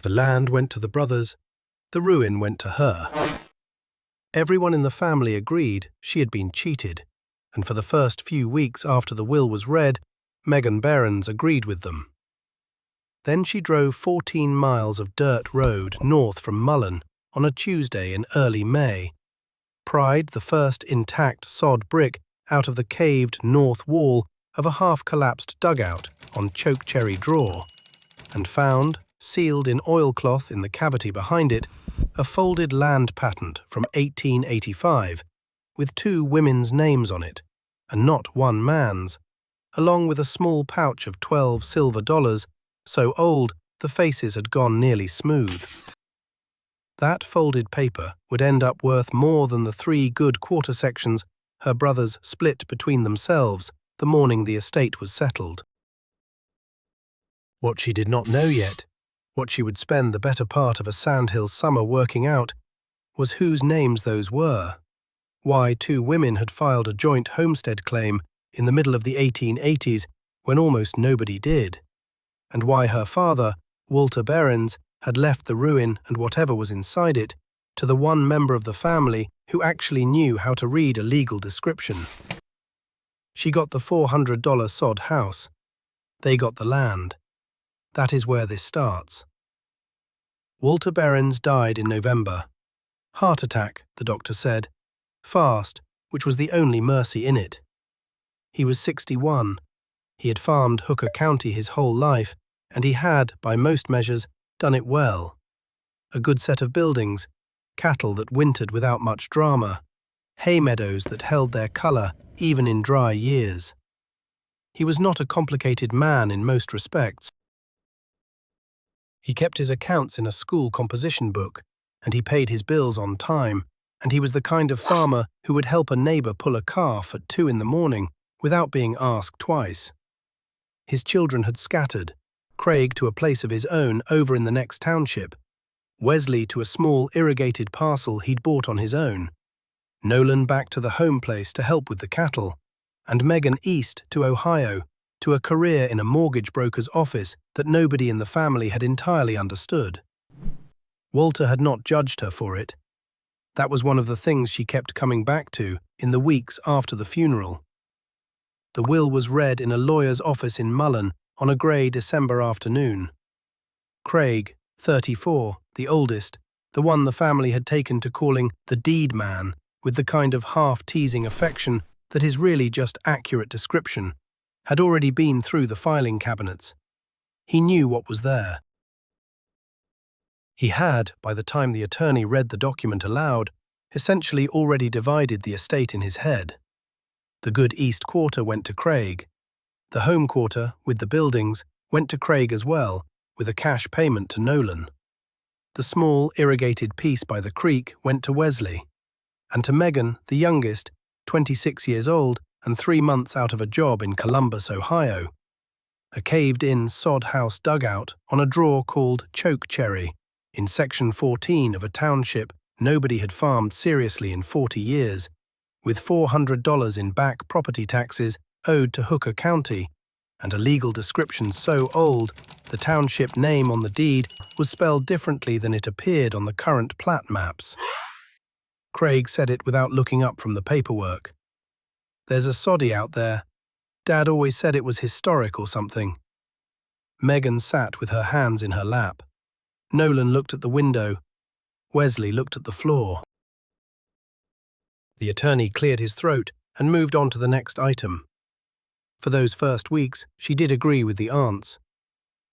The land went to the brothers, the ruin went to her. Everyone in the family agreed she had been cheated, and for the first few weeks after the will was read, Megan Behrens agreed with them. Then she drove 14 miles of dirt road north from Mullen on a Tuesday in early May, pried the first intact sod brick out of the caved north wall of a half-collapsed dugout on Chokecherry Draw, and found, sealed in oilcloth in the cavity behind it, a folded land patent from 1885 with 2 women's names on it, and not one man's, along with a small pouch of 12 silver dollars, so old the faces had gone nearly smooth. That folded paper would end up worth more than the 3 good quarter sections her brothers split between themselves the morning the estate was settled. What she did not know yet, what she would spend the better part of a Sandhills summer working out, was whose names those were, why 2 women had filed a joint homestead claim in the middle of the 1880s when almost nobody did, and why her father, Walter Behrens, had left the ruin and whatever was inside it to the one member of the family who actually knew how to read a legal description. She got the $400 Sod-House. They got the land. That is where this starts. Walter Behrens died in November. Heart attack, the doctor said. Fast, which was the only mercy in it. He was 61. He had farmed Hooker County his whole life, and he had, by most measures, done it well. A good set of buildings, cattle that wintered without much drama, hay meadows that held their colour even in dry years. He was not a complicated man in most respects. He kept his accounts in a school composition book, and he paid his bills on time, and he was the kind of farmer who would help a neighbour pull a calf at 2 in the morning without being asked twice. His children had scattered, Craig to a place of his own over in the next township, Wesley to a small irrigated parcel he'd bought on his own, Nolan back to the home place to help with the cattle, and Megan east to Ohio, to a career in a mortgage broker's office that nobody in the family had entirely understood. Walter had not judged her for it. That was one of the things she kept coming back to in the weeks after the funeral. The will was read in a lawyer's office in Mullen on a grey December afternoon. Craig, 34, the oldest, the one the family had taken to calling the deed man, with the kind of half-teasing affection that is really just accurate description, had already been through the filing cabinets. He knew what was there. He had, by the time the attorney read the document aloud, essentially already divided the estate in his head. The good east quarter went to Craig. The home quarter, with the buildings, went to Craig as well, with a cash payment to Nolan. The small, irrigated piece by the creek went to Wesley. And to Megan, the youngest, 26 years old and 3 months out of a job in Columbus, Ohio. A caved-in Sod-House dugout on a draw called Chokecherry, in Section 14 of a township nobody had farmed seriously in 40 years, with $400 in back property taxes owed to Hooker County, and a legal description so old the township name on the deed was spelled differently than it appeared on the current plat maps. Craig said it without looking up from the paperwork. There's a soddy out there. Dad always said it was historic or something. Megan sat with her hands in her lap. Nolan looked at the window. Wesley looked at the floor. The attorney cleared his throat and moved on to the next item. For those first weeks, she did agree with the aunts.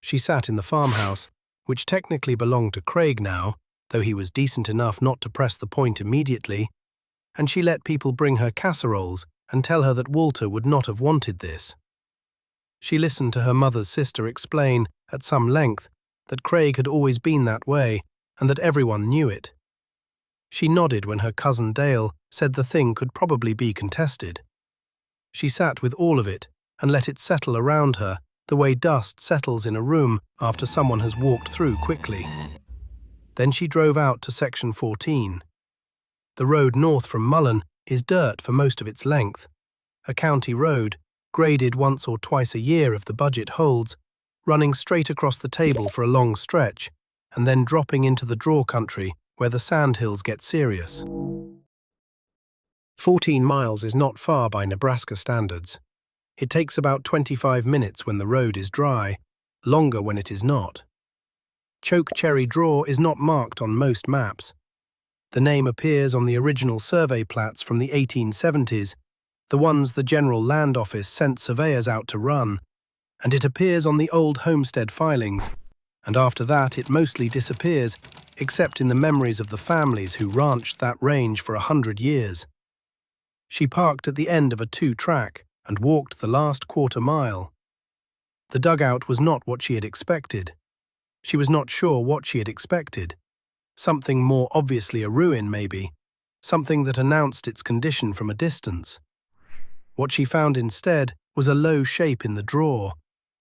She sat in the farmhouse, which technically belonged to Craig now, though he was decent enough not to press the point immediately, and she let people bring her casseroles and tell her that Walter would not have wanted this. She listened to her mother's sister explain, at some length, that Craig had always been that way and that everyone knew it. She nodded when her cousin Dale said the thing could probably be contested. She sat with all of it and let it settle around her the way dust settles in a room after someone has walked through quickly. Then she drove out to Section 14. The road north from Mullen is dirt for most of its length, a county road, graded once or twice a year if the budget holds, running straight across the table for a long stretch, and then dropping into the draw country where the sandhills get serious. 14 miles is not far by Nebraska standards. It takes about 25 minutes when the road is dry, longer when it is not. Chokecherry Draw is not marked on most maps. The name appears on the original survey plats from the 1870s, the ones the General Land Office sent surveyors out to run, and it appears on the old homestead filings, and after that it mostly disappears, except in the memories of the families who ranched that range for 100 years. She parked at the end of a 2-track and walked the last quarter-mile. The dugout was not what she had expected. She was not sure what she had expected. Something more obviously a ruin, maybe. Something that announced its condition from a distance. What she found instead was a low shape in the draw,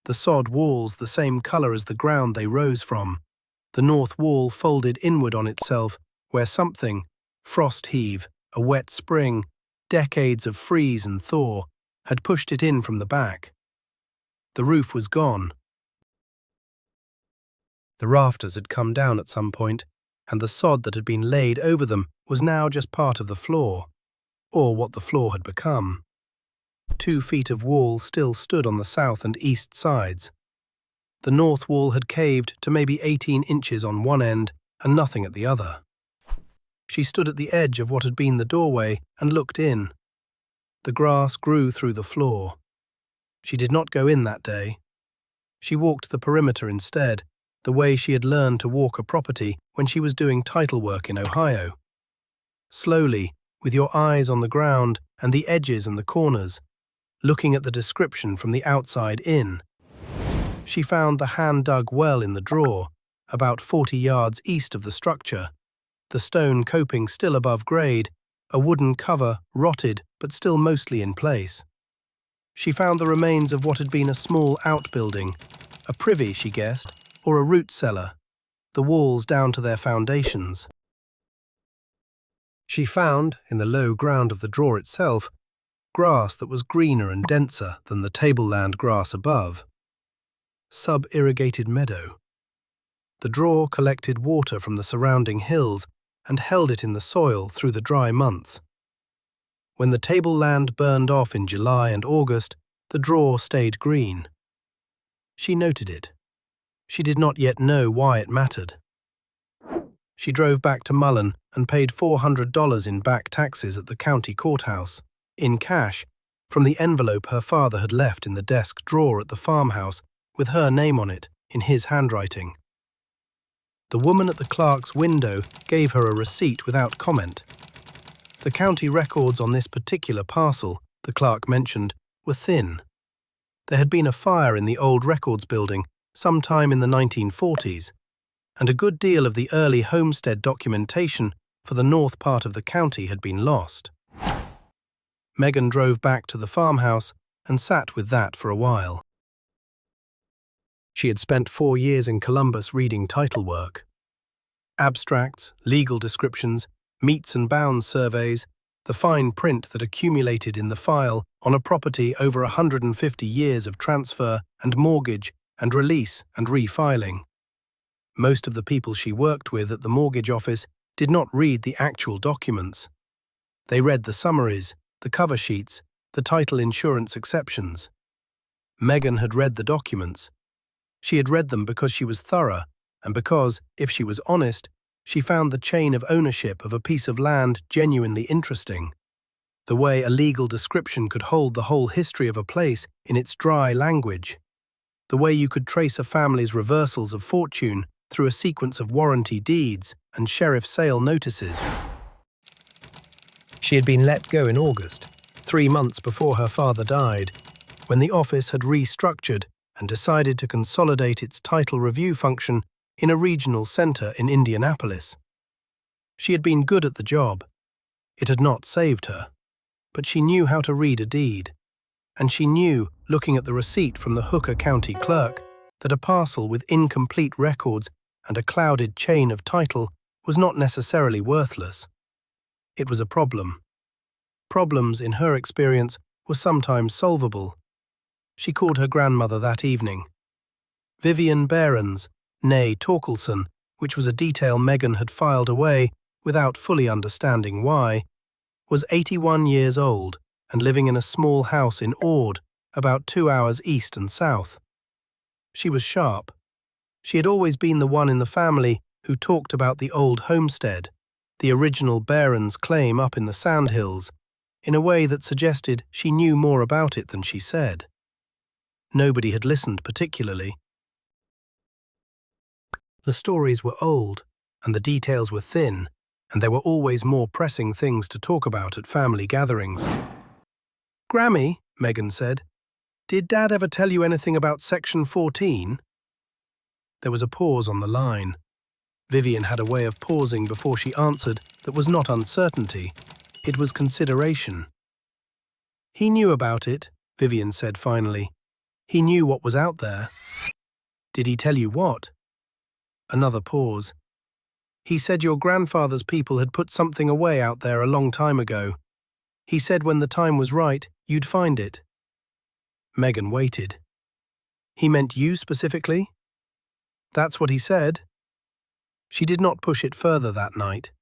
the sod walls the same color as the ground they rose from, the north wall folded inward on itself where something, frost heave, a wet spring, decades of freeze and thaw, had pushed it in from the back. The roof was gone. The rafters had come down at some point, and the sod that had been laid over them was now just part of the floor, or what the floor had become. 2 feet of wall still stood on the south and east sides. The north wall had caved to maybe 18 inches on one end and nothing at the other. She stood at the edge of what had been the doorway and looked in. The grass grew through the floor. She did not go in that day. She walked the perimeter instead, the way she had learned to walk a property when she was doing title work in Ohio. Slowly, with your eyes on the ground and the edges and the corners, looking at the description from the outside in. She found the hand-dug well in the draw, about 40 yards east of the structure, the stone coping still above grade, a wooden cover rotted but still mostly in place. She found the remains of what had been a small outbuilding, a privy, she guessed, or a root cellar, the walls down to their foundations. She found, in the low ground of the draw itself, grass that was greener and denser than the tableland grass above. Sub-irrigated meadow. The draw collected water from the surrounding hills and held it in the soil through the dry months. When the tableland burned off in July and August, the draw stayed green. She noted it. She did not yet know why it mattered. She drove back to Mullen and paid $400 in back taxes at the county courthouse, in cash, from the envelope her father had left in the desk drawer at the farmhouse with her name on it, in his handwriting. The woman at the clerk's window gave her a receipt without comment. The county records on this particular parcel, the clerk mentioned, were thin. There had been a fire in the old records building sometime in the 1940s, and a good deal of the early homestead documentation for the north part of the county had been lost. Megan drove back to the farmhouse and sat with that for a while. She had spent 4 years in Columbus reading title work. Abstracts, legal descriptions, meets and bounds surveys, the fine print that accumulated in the file on a property over 150 years of transfer and mortgage and release and refiling. Most of the people she worked with at the mortgage office did not read the actual documents. They read the summaries, the cover sheets, the title insurance exceptions. Megan had read the documents. She had read them because she was thorough, and because, if she was honest, she found the chain of ownership of a piece of land genuinely interesting. The way a legal description could hold the whole history of a place in its dry language. The way you could trace a family's reversals of fortune through a sequence of warranty deeds and sheriff sale notices. She had been let go in August, 3 months before her father died, when the office had restructured and decided to consolidate its title review function in a regional center in Indianapolis. She had been good at the job. It had not saved her. But she knew how to read a deed. And she knew, looking at the receipt from the Hooker County clerk, that a parcel with incomplete records and a clouded chain of title was not necessarily worthless. It was a problem. Problems, in her experience, were sometimes solvable. She called her grandmother that evening. Vivian Behrens, née Torkelson, which was a detail Megan had filed away without fully understanding why, was 81 years old and living in a small house in Ord, about 2 hours east and south. She was sharp. She had always been the one in the family who talked about the old homestead, the original Baron's claim up in the Sandhills, in a way that suggested she knew more about it than she said. Nobody had listened particularly. The stories were old, and the details were thin, and there were always more pressing things to talk about at family gatherings. "Grammy," Megan said, "did Dad ever tell you anything about Section 14? There was a pause on the line. Vivian had a way of pausing before she answered that was not uncertainty. It was consideration. "He knew about it," Vivian said finally. "He knew what was out there." "Did he tell you what?" Another pause. "He said your grandfather's people had put something away out there a long time ago. He said when the time was right, you'd find it." Megan waited. "He meant you specifically?" "That's what he said." She did not push it further that night.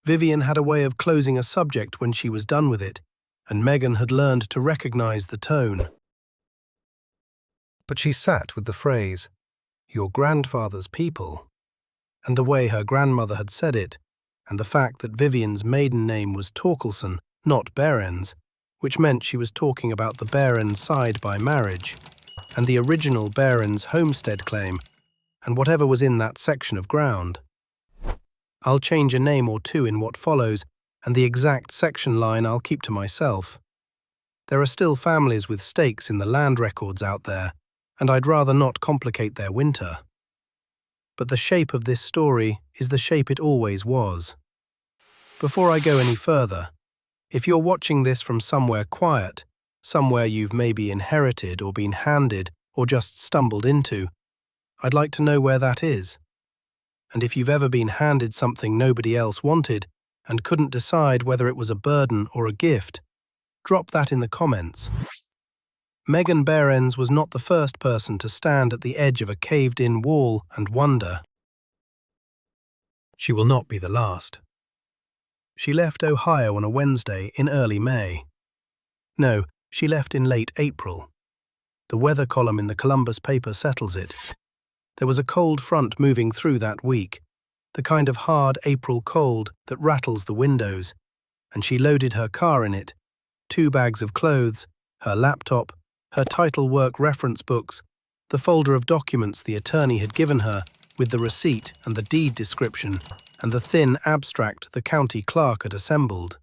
Vivian had a way of closing a subject when she was done with it, and Megan had learned to recognize the tone. But she sat with the phrase, "your grandfather's people," and the way her grandmother had said it, and the fact that Vivian's maiden name was Torkelson, not Behrens, which meant she was talking about the Behrens side by marriage, and the original Behrens homestead claim, and whatever was in that section of ground. "I'll change a name or two in what follows, and the exact section line I'll keep to myself. There are still families with stakes in the land records out there, and I'd rather not complicate their winter. But the shape of this story is the shape it always was. Before I go any further, if you're watching this from somewhere quiet, somewhere you've maybe inherited or been handed or just stumbled into, I'd like to know where that is. And if you've ever been handed something nobody else wanted and couldn't decide whether it was a burden or a gift, drop that in the comments. Megan Behrens was not the first person to stand at the edge of a caved-in wall and wonder. She will not be the last. She left Ohio on a Wednesday in early May. No, she left in late April. The weather column in the Columbus paper settles it. There was a cold front moving through that week, the kind of hard April cold that rattles the windows, and she loaded her car in it, 2 bags of clothes, her laptop, her title work reference books, the folder of documents the attorney had given her with the receipt and the deed description, and the thin abstract the county clerk had assembled.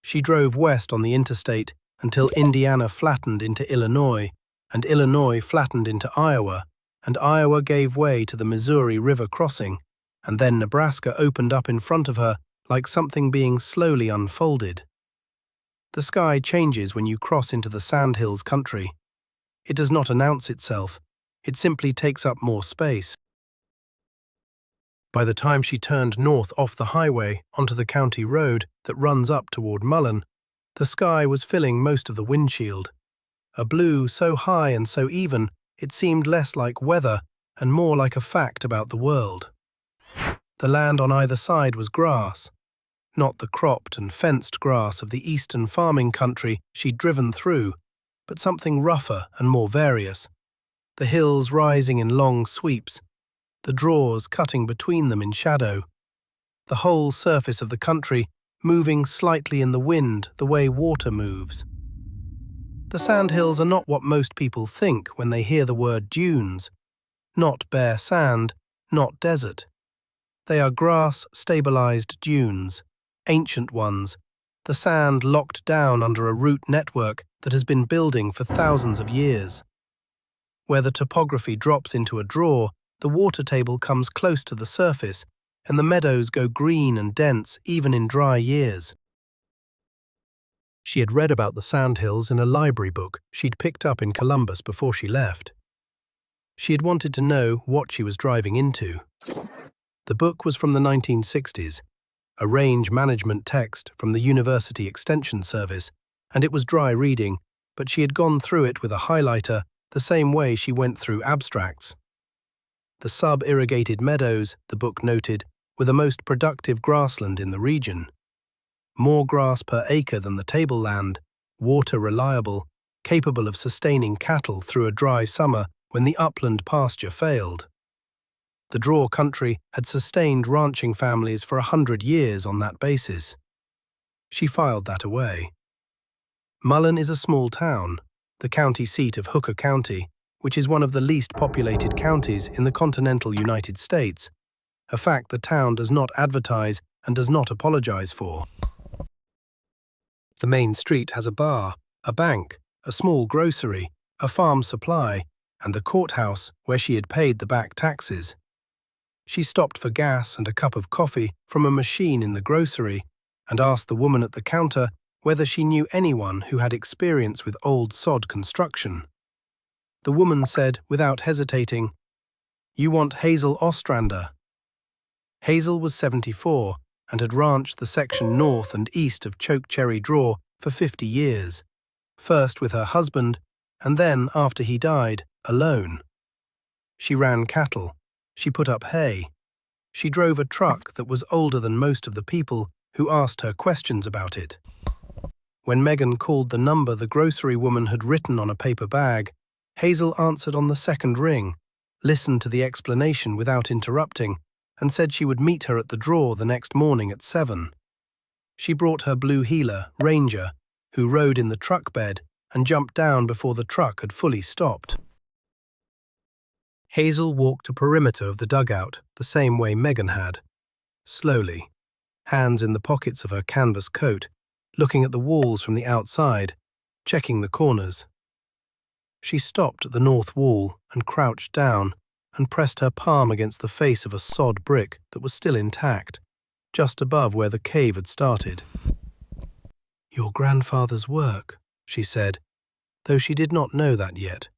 She drove west on the interstate until Indiana flattened into Illinois, and Illinois flattened into Iowa, and Iowa gave way to the Missouri River crossing, and then Nebraska opened up in front of her like something being slowly unfolded. The sky changes when you cross into the Sandhills country. It does not announce itself, it simply takes up more space. By the time she turned north off the highway onto the county road that runs up toward Mullen, the sky was filling most of the windshield, a blue so high and so even it seemed less like weather and more like a fact about the world. The land on either side was grass, not the cropped and fenced grass of the eastern farming country she'd driven through, but something rougher and more various, the hills rising in long sweeps, the draws cutting between them in shadow, the whole surface of the country moving slightly in the wind the way water moves. The Sandhills are not what most people think when they hear the word dunes, not bare sand, not desert. They are grass-stabilized dunes, ancient ones, the sand locked down under a root network that has been building for thousands of years. Where the topography drops into a draw, the water table comes close to the surface, and the meadows go green and dense even in dry years. She had read about the Sandhills in a library book she'd picked up in Columbus before she left. She had wanted to know what she was driving into. The book was from the 1960s, a range management text from the University Extension Service, and it was dry reading, but she had gone through it with a highlighter the same way she went through abstracts. The sub-irrigated meadows, the book noted, were the most productive grassland in the region. More grass per acre than the tableland, water reliable, capable of sustaining cattle through a dry summer when the upland pasture failed. The draw country had sustained ranching families for 100 years on that basis. She filed that away. Mullen is a small town, the county seat of Hooker County, which is one of the least populated counties in the continental United States, a fact the town does not advertise and does not apologize for. The main street has a bar, a bank, a small grocery, a farm supply, and the courthouse where she had paid the back taxes. She stopped for gas and a cup of coffee from a machine in the grocery and asked the woman at the counter whether she knew anyone who had experience with old sod construction. The woman said, without hesitating, "You want Hazel Ostrander." Hazel was 74 and had ranched the section north and east of Chokecherry Draw for 50 years, first with her husband and then, after he died, alone. She ran cattle, she put up hay, she drove a truck that was older than most of the people who asked her questions about it. When Megan called the number the grocery woman had written on a paper bag, Hazel answered on the second ring, listened to the explanation without interrupting, and said she would meet her at the draw the next morning at 7. She brought her blue heeler, Ranger, who rode in the truck bed and jumped down before the truck had fully stopped. Hazel walked a perimeter of the dugout the same way Megan had, slowly, hands in the pockets of her canvas coat, looking at the walls from the outside, checking the corners. She stopped at the north wall and crouched down and pressed her palm against the face of a sod brick that was still intact, just above where the cave had started. "Your grandfather's work," she said, though she did not know that yet.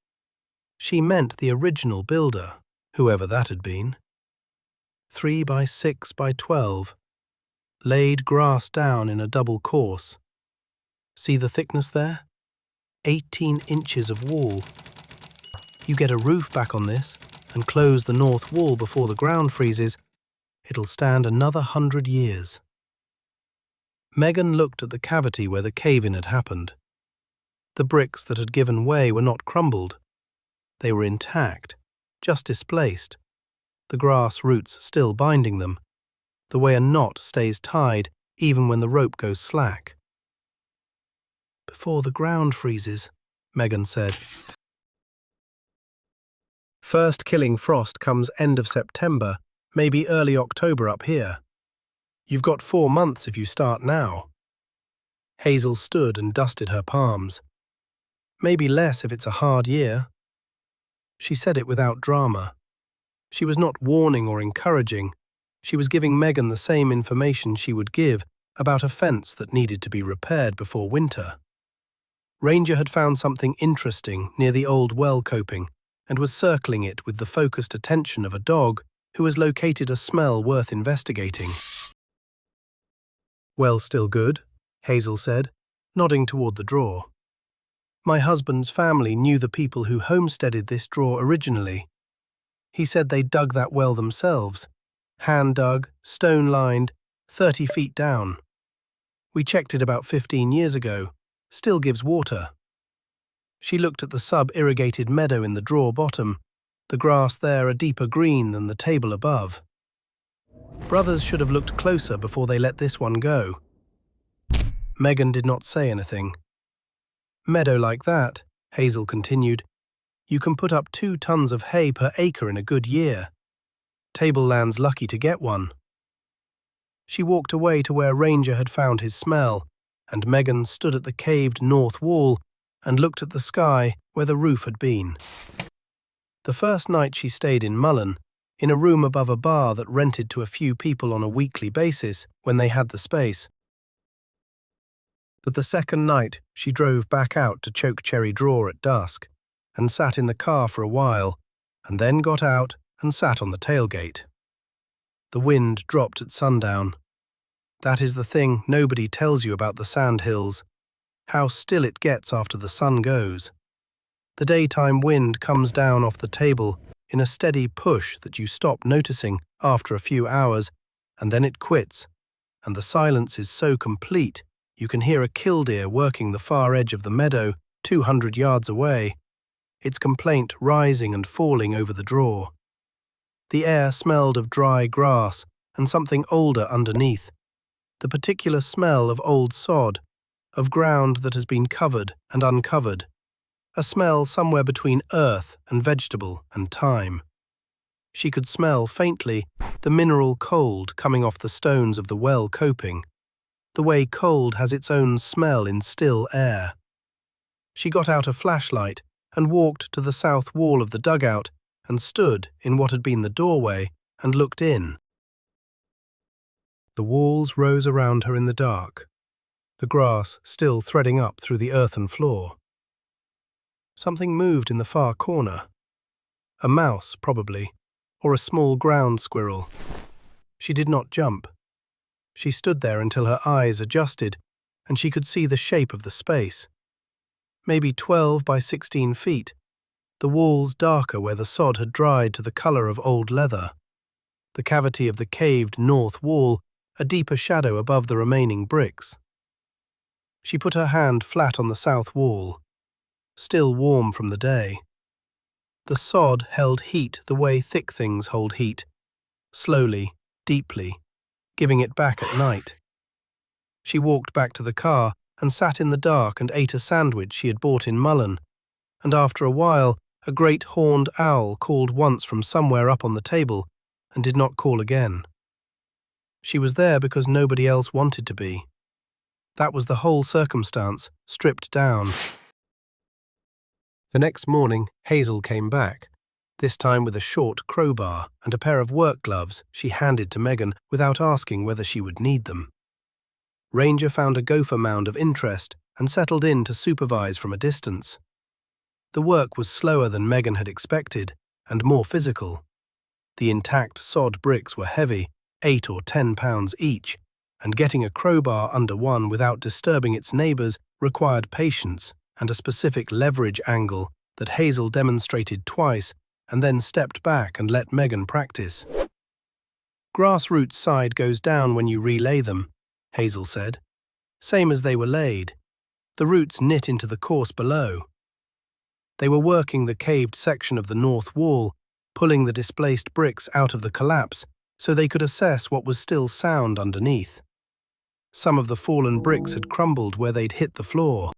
She meant the original builder, whoever that had been. 3 by 6 by 12, laid grass down in a double course. See the thickness there? 18 inches of wall. You get a roof back on this and close the north wall before the ground freezes, it'll stand another 100 years. Megan looked at the cavity where the cave-in had happened. The bricks that had given way were not crumbled. They were intact, just displaced, the grass roots still binding them, the way a knot stays tied even when the rope goes slack. "Before the ground freezes," Megan said. "First killing frost comes end of September, maybe early October up here. You've got 4 months if you start now." Hazel stood and dusted her palms. "Maybe less if it's a hard year." She said it without drama. She was not warning or encouraging. She was giving Megan the same information she would give about a fence that needed to be repaired before winter. Ranger had found something interesting near the old well coping and was circling it with the focused attention of a dog who has located a smell worth investigating. "Well, still good," Hazel said, nodding toward the draw. "My husband's family knew the people who homesteaded this draw originally. He said they dug that well themselves, hand-dug, stone-lined, 30 feet down. We checked it about 15 years ago. Still gives water." She looked at the sub-irrigated meadow in the draw bottom, the grass there a deeper green than the table above. "Brothers should have looked closer before they let this one go." Megan did not say anything. "Meadow like that," Hazel continued, "you can put up 2 tons of hay per acre in a good year. Tableland's lucky to get one." She walked away to where Ranger had found his smell, and Megan stood at the caved north wall and looked at the sky where the roof had been. The first night she stayed in Mullen, in a room above a bar that rented to a few people on a weekly basis when they had the space. But the second night she drove back out to Chokecherry Draw at dusk and sat in the car for a while, and then got out and sat on the tailgate. The wind dropped at sundown. That is the thing nobody tells you about the sandhills, how still it gets after the sun goes. The daytime wind comes down off the table in a steady push that you stop noticing after a few hours, and then it quits, and the silence is so complete you can hear a killdeer working the far edge of the meadow 200 yards away, its complaint rising and falling over the draw. The air smelled of dry grass and something older underneath, the particular smell of old sod, of ground that has been covered and uncovered, a smell somewhere between earth and vegetable and time. She could smell faintly the mineral cold coming off the stones of the well coping, the way cold has its own smell in still air. She got out a flashlight and walked to the south wall of the dugout and stood in what had been the doorway and looked in. The walls rose around her in the dark, the grass still threading up through the earthen floor. Something moved in the far corner. A mouse, probably, or a small ground squirrel. She did not jump. She stood there until her eyes adjusted and she could see the shape of the space. Maybe 12 by 16 feet, the walls darker where the sod had dried to the colour of old leather. The cavity of the caved north wall, a deeper shadow above the remaining bricks. She put her hand flat on the south wall, still warm from the day. The sod held heat the way thick things hold heat, slowly, deeply, giving it back at night. She walked back to the car and sat in the dark and ate a sandwich she had bought in Mullen, and after a while a great horned owl called once from somewhere up on the table and did not call again. She was there because nobody else wanted to be. That was the whole circumstance, stripped down. The next morning, Hazel came back, this time with a short crowbar and a pair of work gloves she handed to Megan without asking whether she would need them. Ranger found a gopher mound of interest and settled in to supervise from a distance. The work was slower than Megan had expected and more physical. The intact sod bricks were heavy, 8 or 10 pounds each, and getting a crowbar under one without disturbing its neighbours required patience and a specific leverage angle that Hazel demonstrated twice and then stepped back and let Megan practice. Grassroots side goes down when you relay them, Hazel said. Same as they were laid. The roots knit into the course below. They were working the caved section of the north wall, pulling the displaced bricks out of the collapse so they could assess what was still sound underneath. Some of the fallen bricks had crumbled where they'd hit the floor.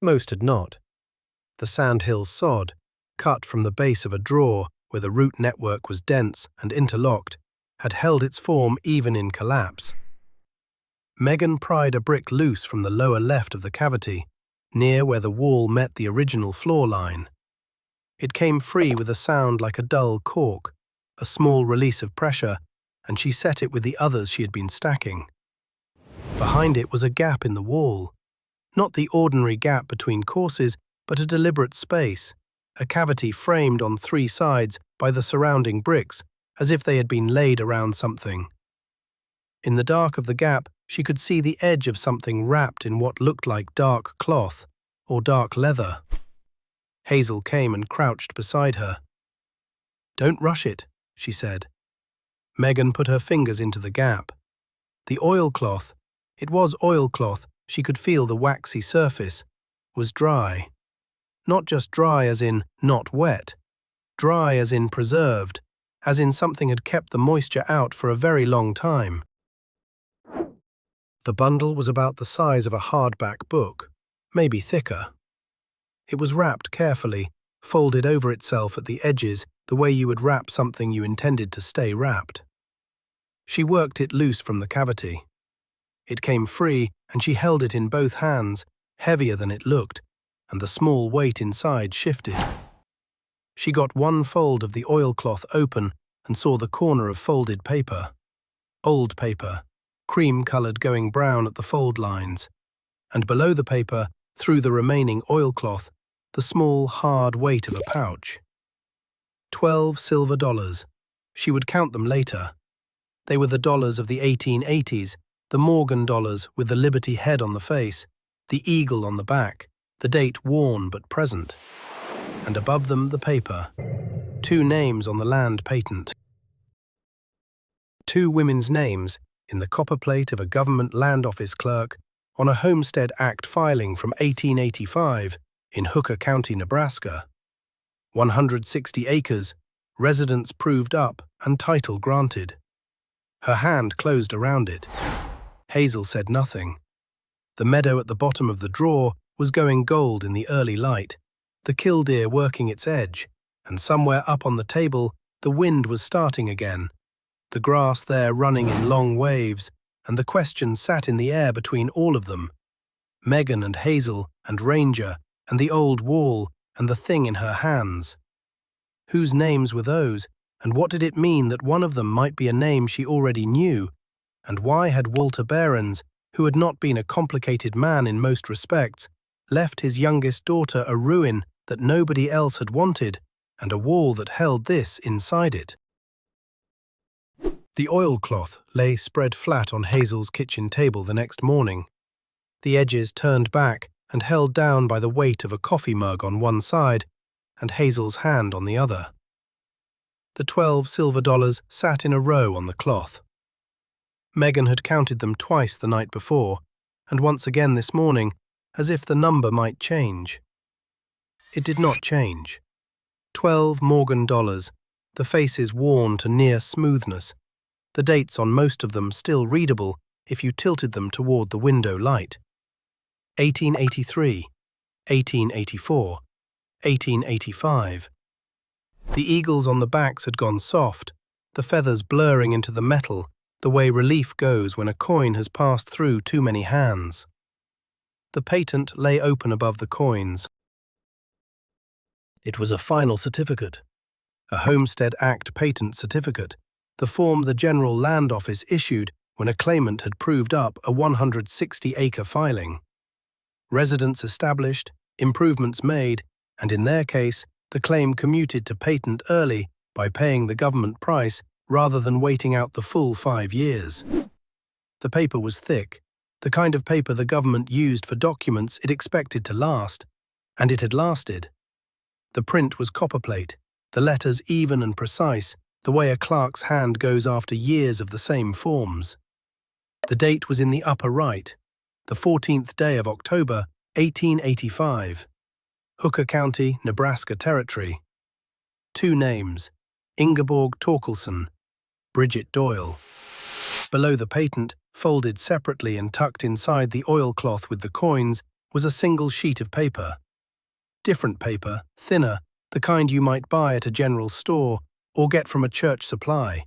Most had not. The sandhill sod, cut from the base of a draw where the root network was dense and interlocked, had held its form even in collapse. Megan pried a brick loose from the lower left of the cavity, near where the wall met the original floor line. It came free with a sound like a dull cork, a small release of pressure, and she set it with the others she had been stacking. Behind it was a gap in the wall, not the ordinary gap between courses, but a deliberate space, a cavity framed on 3 sides by the surrounding bricks, as if they had been laid around something. In the dark of the gap, she could see the edge of something wrapped in what looked like dark cloth or dark leather. Hazel came and crouched beside her. "Don't rush it," she said. Megan put her fingers into the gap. The oilcloth, it was oilcloth, she could feel the waxy surface, was dry. Not just dry as in not wet, dry as in preserved, as in something had kept the moisture out for a very long time. The bundle was about the size of a hardback book, maybe thicker. It was wrapped carefully, folded over itself at the edges the way you would wrap something you intended to stay wrapped. She worked it loose from the cavity. It came free, and she held it in both hands, heavier than it looked, and the small weight inside shifted. She got one fold of the oilcloth open and saw the corner of folded paper. Old paper, cream-coloured going brown at the fold lines, and below the paper, through the remaining oilcloth, the small, hard weight of a pouch. 12 silver dollars. She would count them later. They were the dollars of the 1880s, the Morgan dollars with the Liberty head on the face, the eagle on the back, the date worn but present. and above them the paper. 2 names on the land patent. 2 women's names in the copperplate of a government land office clerk on a Homestead Act filing from 1885 in Hooker County, Nebraska. 160 acres, residence proved up and title granted. Her hand closed around it. Hazel said nothing. The meadow at the bottom of the drawer was going gold in the early light, the killdeer working its edge, and somewhere up on the table the wind was starting again, the grass there running in long waves, and the question sat in the air between all of them. Megan and Hazel and Ranger and the old wall and the thing in her hands. Whose names were those, and what did it mean that one of them might be a name she already knew, and why had Walter Behrens, who had not been a complicated man in most respects, left his youngest daughter a ruin that nobody else had wanted, and a wall that held this inside it? The oilcloth lay spread flat on Hazel's kitchen table the next morning, the edges turned back and held down by the weight of a coffee mug on one side and Hazel's hand on the other. The 12 silver dollars sat in a row on the cloth. Megan had counted them twice the night before, and once again this morning, as if the number might change. It did not change. 12 Morgan dollars, the faces worn to near smoothness, the dates on most of them still readable if you tilted them toward the window light. 1883, 1884, 1885. The eagles on the backs had gone soft, the feathers blurring into the metal the way relief goes when a coin has passed through too many hands. The patent lay open above the coins. It was a final certificate, a Homestead Act patent certificate, the form the General Land Office issued when a claimant had proved up a 160-acre filing. Residence established, improvements made, and in their case, the claim commuted to patent early by paying the government price rather than waiting out the full 5 years. The paper was thick, the kind of paper the government used for documents it expected to last, and it had lasted. The print was copperplate, the letters even and precise, the way a clerk's hand goes after years of the same forms. The date was in the upper right, the 14th day of October, 1885. Hooker County, Nebraska Territory. 2 names, Ingeborg Torkelson, Bridget Doyle. Below the patent, folded separately and tucked inside the oilcloth with the coins, was a single sheet of paper. Different paper, thinner, the kind you might buy at a general store or get from a church supply.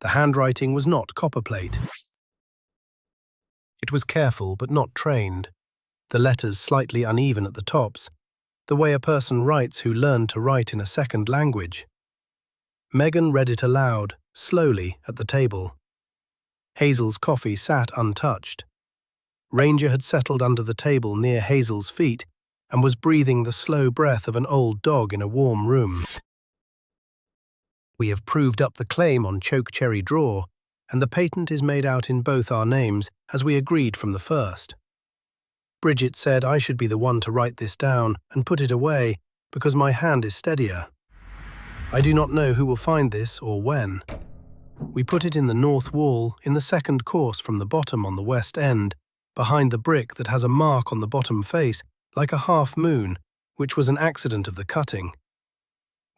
The handwriting was not copperplate. It was careful but not trained, the letters slightly uneven at the tops, the way a person writes who learned to write in a second language. Megan read it aloud, slowly, at the table. Hazel's coffee sat untouched. Ranger had settled under the table near Hazel's feet and was breathing the slow breath of an old dog in a warm room. We have proved up the claim on Chokecherry drawer, and the patent is made out in both our names, as we agreed from the first. Bridget said I should be the one to write this down and put it away, because my hand is steadier. I do not know who will find this or when. We put it in the north wall, in the second course from the bottom on the west end, behind the brick that has a mark on the bottom face, like a half moon, which was an accident of the cutting.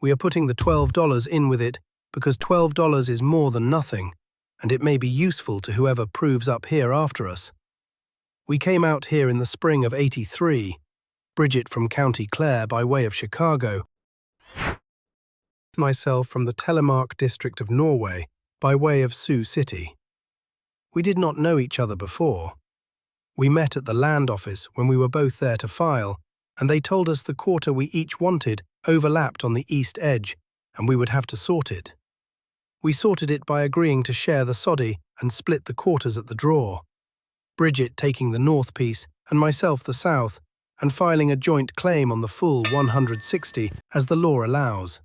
We are putting the $12 in with it, because $12 is more than nothing, and it may be useful to whoever proves up here after us. We came out here in the spring of '83, Bridget from County Clare by way of Chicago, myself from the Telemark district of Norway by way of Sioux City. We did not know each other before. We met at the land office when we were both there to file, and they told us the quarter we each wanted overlapped on the east edge, and we would have to sort it. We sorted it by agreeing to share the soddy and split the quarters at the drawer, Bridget taking the north piece and myself the south, and filing a joint claim on the full 160 as the law allows.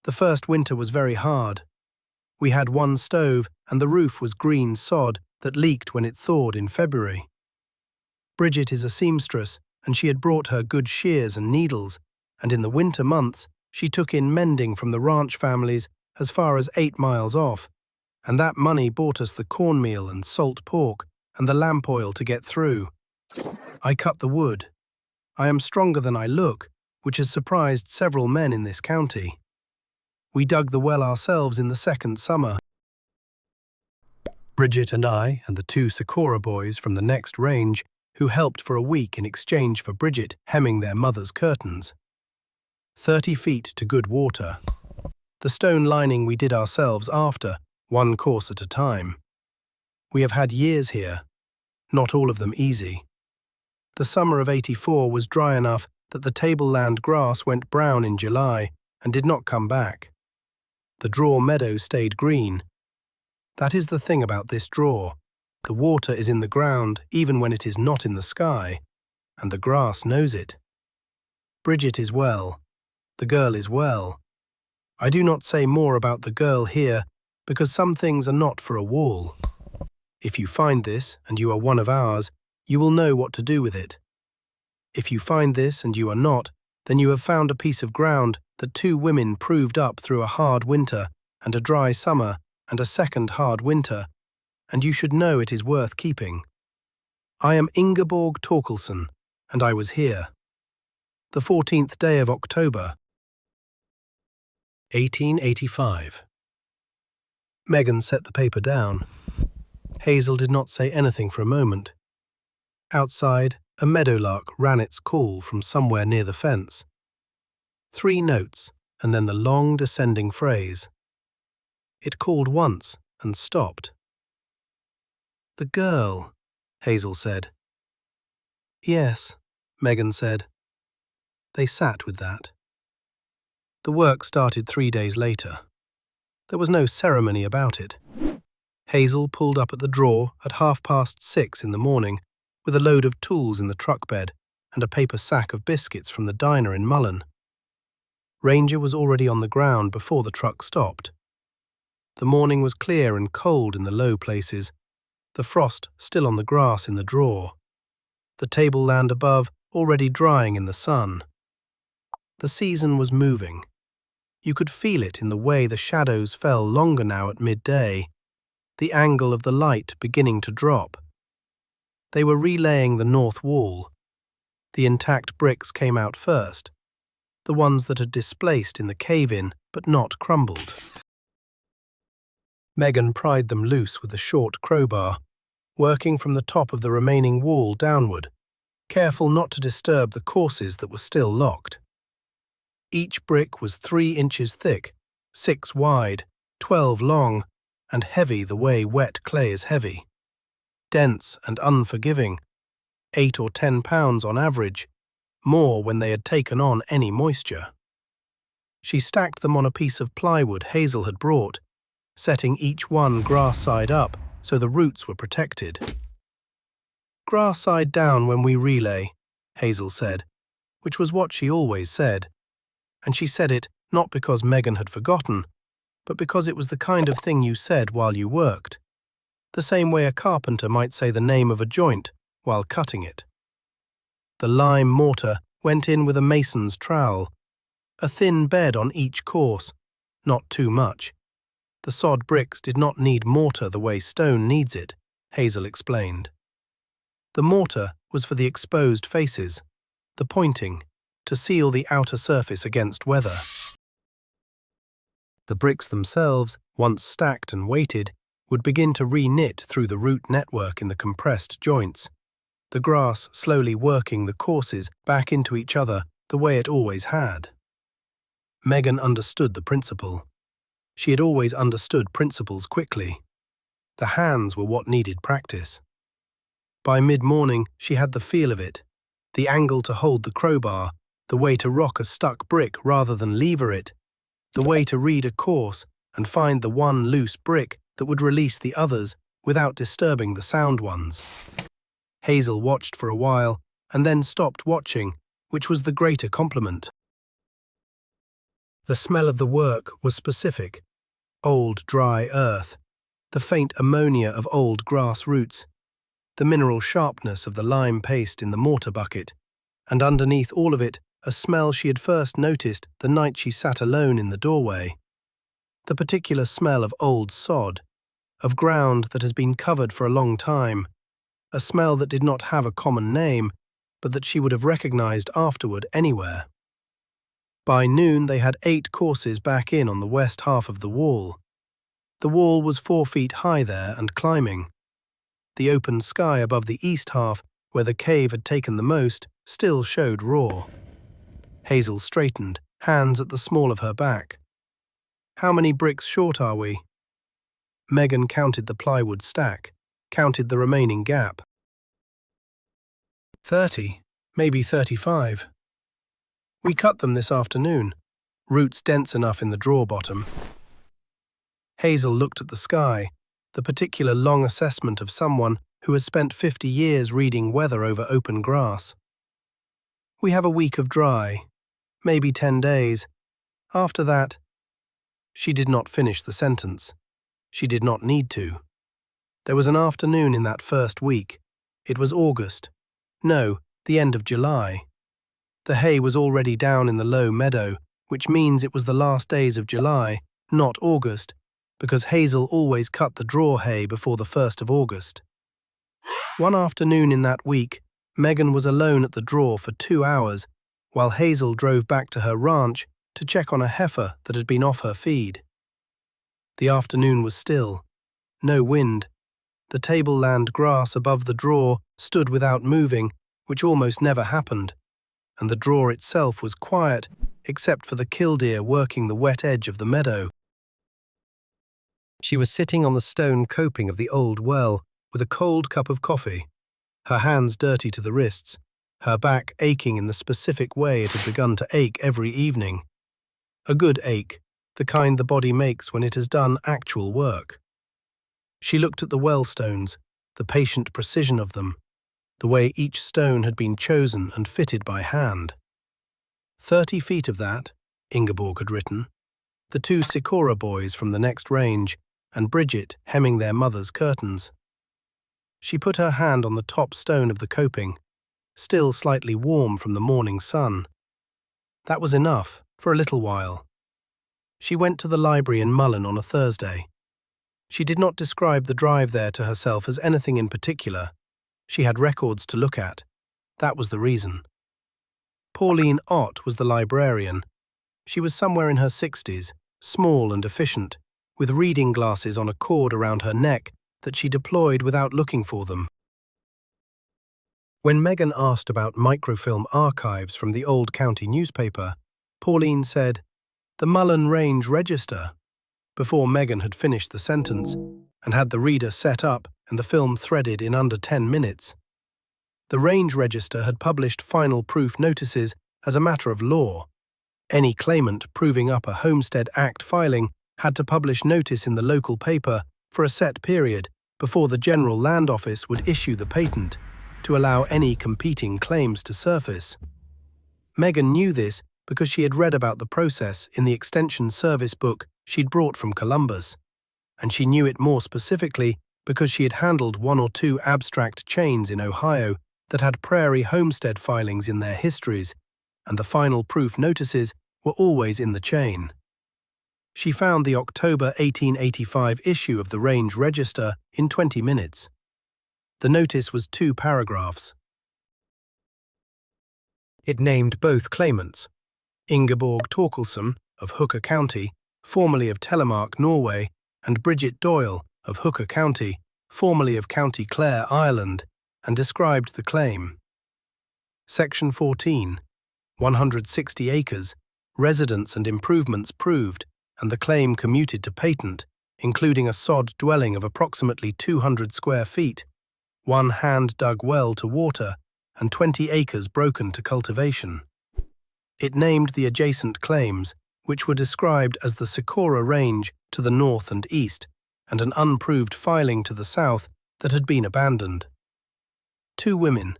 The first winter was very hard. We had one stove and the roof was green sod that leaked when it thawed in February. Bridget is a seamstress and she had brought her good shears and needles, and in the winter months she took in mending from the ranch families as far as 8 miles off, and that money bought us the cornmeal and salt pork and the lamp oil to get through. I cut the wood. I am stronger than I look, which has surprised several men in this county. We dug the well ourselves in the second summer. Bridget and I and the 2 Socorro boys from the next range who helped for a week in exchange for Bridget hemming their mother's curtains. 30 feet to good water. The stone lining we did ourselves after, 1 course at a time. We have had years here, not all of them easy. The summer of '84 was dry enough that the tableland grass went brown in July and did not come back. The draw meadow stayed green. That is the thing about this draw. The water is in the ground even when it is not in the sky, and the grass knows it. Bridget is well. The girl is well. I do not say more about the girl here because some things are not for a wall. If you find this and you are one of ours, you will know what to do with it. If you find this and you are not, then you have found a piece of ground that 2 women proved up through a hard winter and a dry summer and a second hard winter, and you should know it is worth keeping. I am Ingeborg Torkelson, and I was here. The 14th day of October, 1885. Megan set the paper down. Hazel did not say anything for a moment. Outside, a meadowlark ran its call from somewhere near the fence. 3 notes, and then the long descending phrase. It called once and stopped. "The girl," Hazel said. "Yes," Megan said. They sat with that. The work started 3 days later. There was no ceremony about it. Hazel pulled up at the draw at 6:30 in the morning with a load of tools in the truck bed and a paper sack of biscuits from the diner in Mullen. Ranger was already on the ground before the truck stopped. The morning was clear and cold in the low places, the frost still on the grass in the draw, the tableland above already drying in the sun. The season was moving. You could feel it in the way the shadows fell longer now at midday, the angle of the light beginning to drop. They were relaying the north wall. The intact bricks came out first, the ones that had displaced in the cave-in but not crumbled. Megan pried them loose with a short crowbar, working from the top of the remaining wall downward, careful not to disturb the courses that were still locked. Each brick was 3 inches thick, 6 wide, 12 long, and heavy the way wet clay is heavy. Dense and unforgiving, 8 or 10 pounds on average, more when they had taken on any moisture. She stacked them on a piece of plywood Hazel had brought, setting each one grass side up so the roots were protected. "Grass side down when we relay," Hazel said, which was what she always said, and she said it not because Megan had forgotten, but because it was the kind of thing you said while you worked, the same way a carpenter might say the name of a joint while cutting it. The lime mortar went in with a mason's trowel, a thin bed on each course, not too much. The sod bricks did not need mortar the way stone needs it, Hazel explained. The mortar was for the exposed faces, the pointing, to seal the outer surface against weather. The bricks themselves, once stacked and weighted, would begin to re-knit through the root network in the compressed joints, the grass slowly working the courses back into each other the way it always had. Megan understood the principle. She had always understood principles quickly. The hands were what needed practice. By mid-morning, she had the feel of it, the angle to hold the crowbar, the way to rock a stuck brick rather than lever it, the way to read a course and find the one loose brick that would release the others without disturbing the sound ones. Hazel watched for a while and then stopped watching, which was the greater compliment. The smell of the work was specific. Old dry earth, the faint ammonia of old grass roots, the mineral sharpness of the lime paste in the mortar bucket, and underneath all of it, a smell she had first noticed the night she sat alone in the doorway. The particular smell of old sod, of ground that has been covered for a long time, a smell that did not have a common name, but that she would have recognized afterward anywhere. By noon they had 8 courses back in on the west half of the wall. The wall was 4 feet high there and climbing. The open sky above the east half, where the cave had taken the most, still showed raw. Hazel straightened, hands at the small of her back. "How many bricks short are we?" Megan counted the plywood stack, counted the remaining gap. 30, maybe 35. "We cut them this afternoon. Roots dense enough in the drawer bottom." Hazel looked at the sky, the particular long assessment of someone who has spent 50 years reading weather over open grass. "We have a week of dry, maybe 10 days. After that—" She did not finish the sentence. She did not need to. There was an afternoon in that first week. It was August. No, the end of July. The hay was already down in the low meadow, which means it was the last days of July, not August, because Hazel always cut the drawer hay before the 1st of August. One afternoon in that week, Megan was alone at the drawer for 2 hours, while Hazel drove back to her ranch to check on a heifer that had been off her feed. The afternoon was still. No wind. The tableland grass above the drawer stood without moving, which almost never happened, and the drawer itself was quiet, except for the killdeer working the wet edge of the meadow. She was sitting on the stone coping of the old well with a cold cup of coffee, her hands dirty to the wrists, her back aching in the specific way it had begun to ache every evening. A good ache, the kind the body makes when it has done actual work. She looked at the well stones, the patient precision of them, the way each stone had been chosen and fitted by hand. 30 feet of that, Ingeborg had written, the 2 Sikora boys from the next range, and Bridget hemming their mother's curtains. She put her hand on the top stone of the coping, still slightly warm from the morning sun. That was enough, for a little while. She went to the library in Mullen on a Thursday. She did not describe the drive there to herself as anything in particular. She had records to look at. That was the reason. Pauline Ott was the librarian. She was somewhere in her 60s, small and efficient, with reading glasses on a cord around her neck that she deployed without looking for them. When Megan asked about microfilm archives from the old county newspaper, Pauline said, "The Mullen Range Register," before Megan had finished the sentence and had the reader set up and the film threaded in under 10 minutes. The Range Register had published final proof notices as a matter of law. Any claimant proving up a Homestead Act filing had to publish notice in the local paper for a set period before the General Land Office would issue the patent to allow any competing claims to surface. Megan knew this because she had read about the process in the Extension Service book she'd brought from Columbus, and she knew it more specifically because she had handled 1 or 2 abstract chains in Ohio that had prairie homestead filings in their histories, and the final proof notices were always in the chain. She found the October 1885 issue of the Range Register in 20 minutes. The notice was 2 paragraphs. It named both claimants, Ingeborg Torkelson of Hooker County, formerly of Telemark, Norway, and Bridget Doyle of Hooker County, formerly of County Clare, Ireland, and described the claim. Section 14, 160 acres, residence and improvements proved, and the claim commuted to patent, including a sod dwelling of approximately 200 square feet, 1 hand-dug well to water, and 20 acres broken to cultivation. It named the adjacent claims, which were described as the Sikora Range to the north and east, and an unproved filing to the south that had been abandoned. 2 women,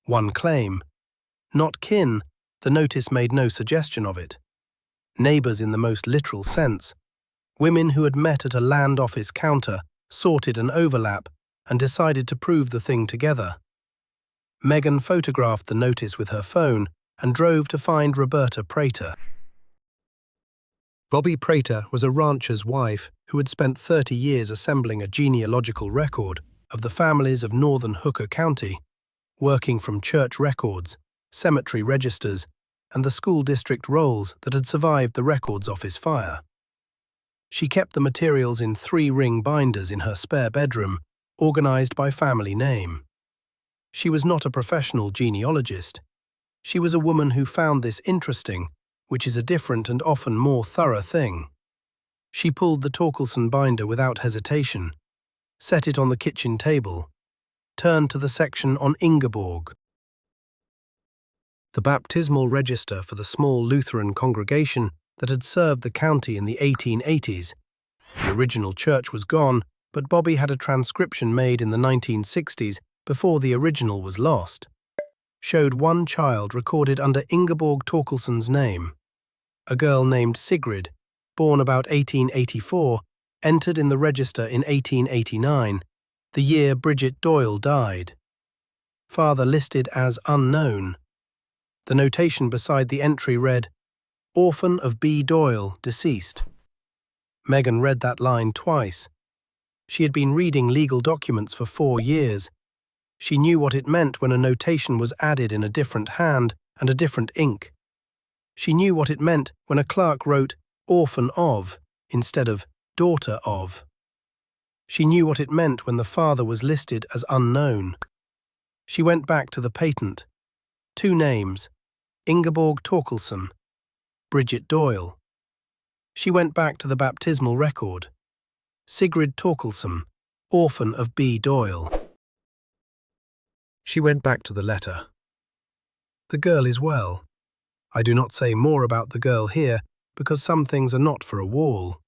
1 claim. Not kin, the notice made no suggestion of it. Neighbours in the most literal sense. Women who had met at a land office counter, sorted an overlap, and decided to prove the thing together. Megan photographed the notice with her phone and drove to find Roberta Prater. Bobby Prater was a rancher's wife who had spent 30 years assembling a genealogical record of the families of northern Hooker County, working from church records, cemetery registers, and the school district rolls that had survived the records office fire. She kept the materials in 3-ring binders in her spare bedroom, organized by family name. She was not a professional genealogist. She was a woman who found this interesting, which is a different and often more thorough thing. She pulled the Torkelson binder without hesitation, set it on the kitchen table, turned to the section on Ingeborg, the baptismal register for the small Lutheran congregation that had served the county in the 1880s. The original church was gone, but Bobby had a transcription made in the 1960s before the original was lost. Showed one child recorded under Ingeborg Torkelson's name. A girl named Sigrid, born about 1884, entered in the register in 1889, the year Bridget Doyle died. Father listed as unknown. The notation beside the entry read, "Orphan of B. Doyle, deceased." Megan read that line twice. She had been reading legal documents for 4 years. She knew what it meant when a notation was added in a different hand and a different ink. She knew what it meant when a clerk wrote "orphan of" instead of "daughter of." She knew what it meant when the father was listed as unknown. She went back to the patent. 2 names, Ingeborg Torkelson, Bridget Doyle. She went back to the baptismal record. Sigrid Torkelson, orphan of B. Doyle. She went back to the letter. The girl is well. I do not say more about the girl here because some things are not for a wall.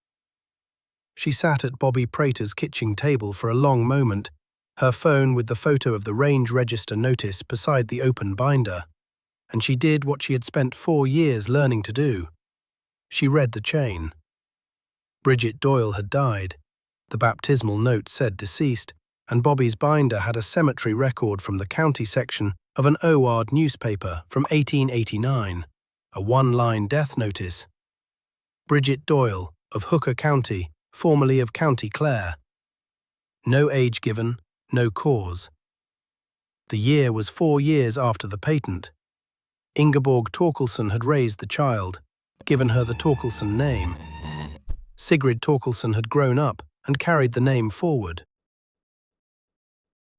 She sat at Bobby Prater's kitchen table for a long moment, her phone with the photo of the range register notice beside the open binder, and she did what she had spent 4 years learning to do. She read the chain. Bridget Doyle had died. The baptismal note said deceased, and Bobby's binder had a cemetery record from the county section of an OARD newspaper from 1889, a 1-line death notice. Bridget Doyle, of Hooker County, formerly of County Clare. No age given, no cause. The year was 4 years after the patent. Ingeborg Torkelson had raised the child, given her the Torkelson name. Sigrid Torkelson had grown up and carried the name forward.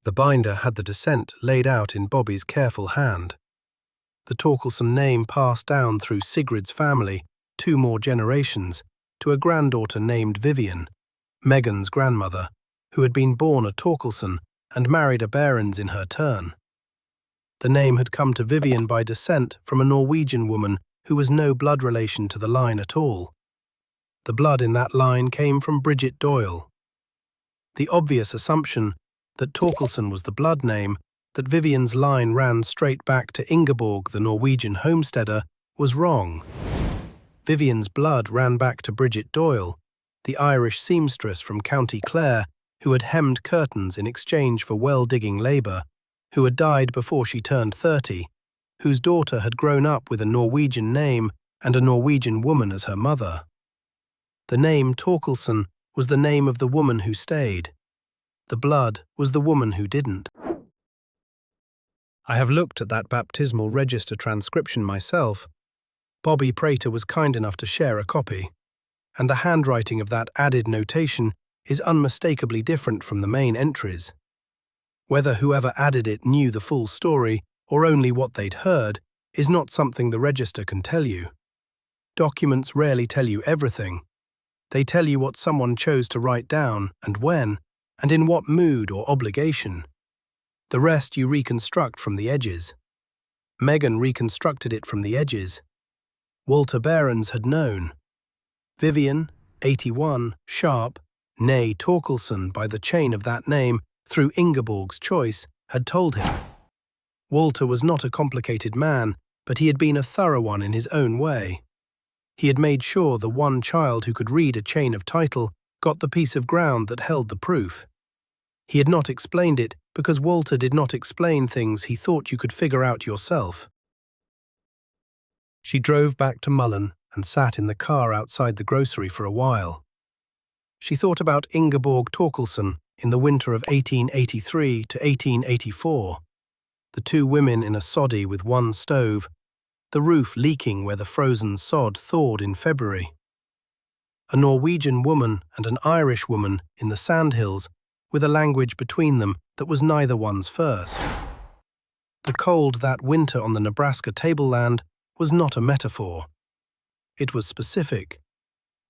The binder had the descent laid out in Bobby's careful hand. The Torkelson name passed down through Sigrid's family 2 more generations to a granddaughter named Vivian, Megan's grandmother, who had been born a Torkelson and married a Behrens in her turn. The name had come to Vivian by descent from a Norwegian woman who was no blood relation to the line at all. The blood in that line came from Bridget Doyle. The obvious assumption that Torkelson was the blood name, that Vivian's line ran straight back to Ingeborg, the Norwegian homesteader, was wrong. Vivian's blood ran back to Bridget Doyle, the Irish seamstress from County Clare who had hemmed curtains in exchange for well-digging labour, who had died before she turned 30, whose daughter had grown up with a Norwegian name and a Norwegian woman as her mother. The name Torkelson was the name of the woman who stayed. The blood was the woman who didn't. I have looked at that baptismal register transcription myself. Bobby Prater was kind enough to share a copy, and the handwriting of that added notation is unmistakably different from the main entries. Whether whoever added it knew the full story or only what they'd heard is not something the register can tell you. Documents rarely tell you everything. They tell you what someone chose to write down and when, and in what mood or obligation. The rest you reconstruct from the edges. Megan reconstructed it from the edges. Walter Behrens had known. Vivian, 81, Sharp, née Torkelson by the chain of that name through Ingeborg's choice, had told him. Walter was not a complicated man, but he had been a thorough one in his own way. He had made sure the one child who could read a chain of title got the piece of ground that held the proof. He had not explained it because Walter did not explain things he thought you could figure out yourself. She drove back to Mullen and sat in the car outside the grocery for a while. She thought about Ingeborg Torkelson in the winter of 1883 to 1884, the two women in a soddy with one stove, the roof leaking where the frozen sod thawed in February. A Norwegian woman and an Irish woman in the sandhills with a language between them that was neither one's first. The cold that winter on the Nebraska tableland was not a metaphor. It was specific.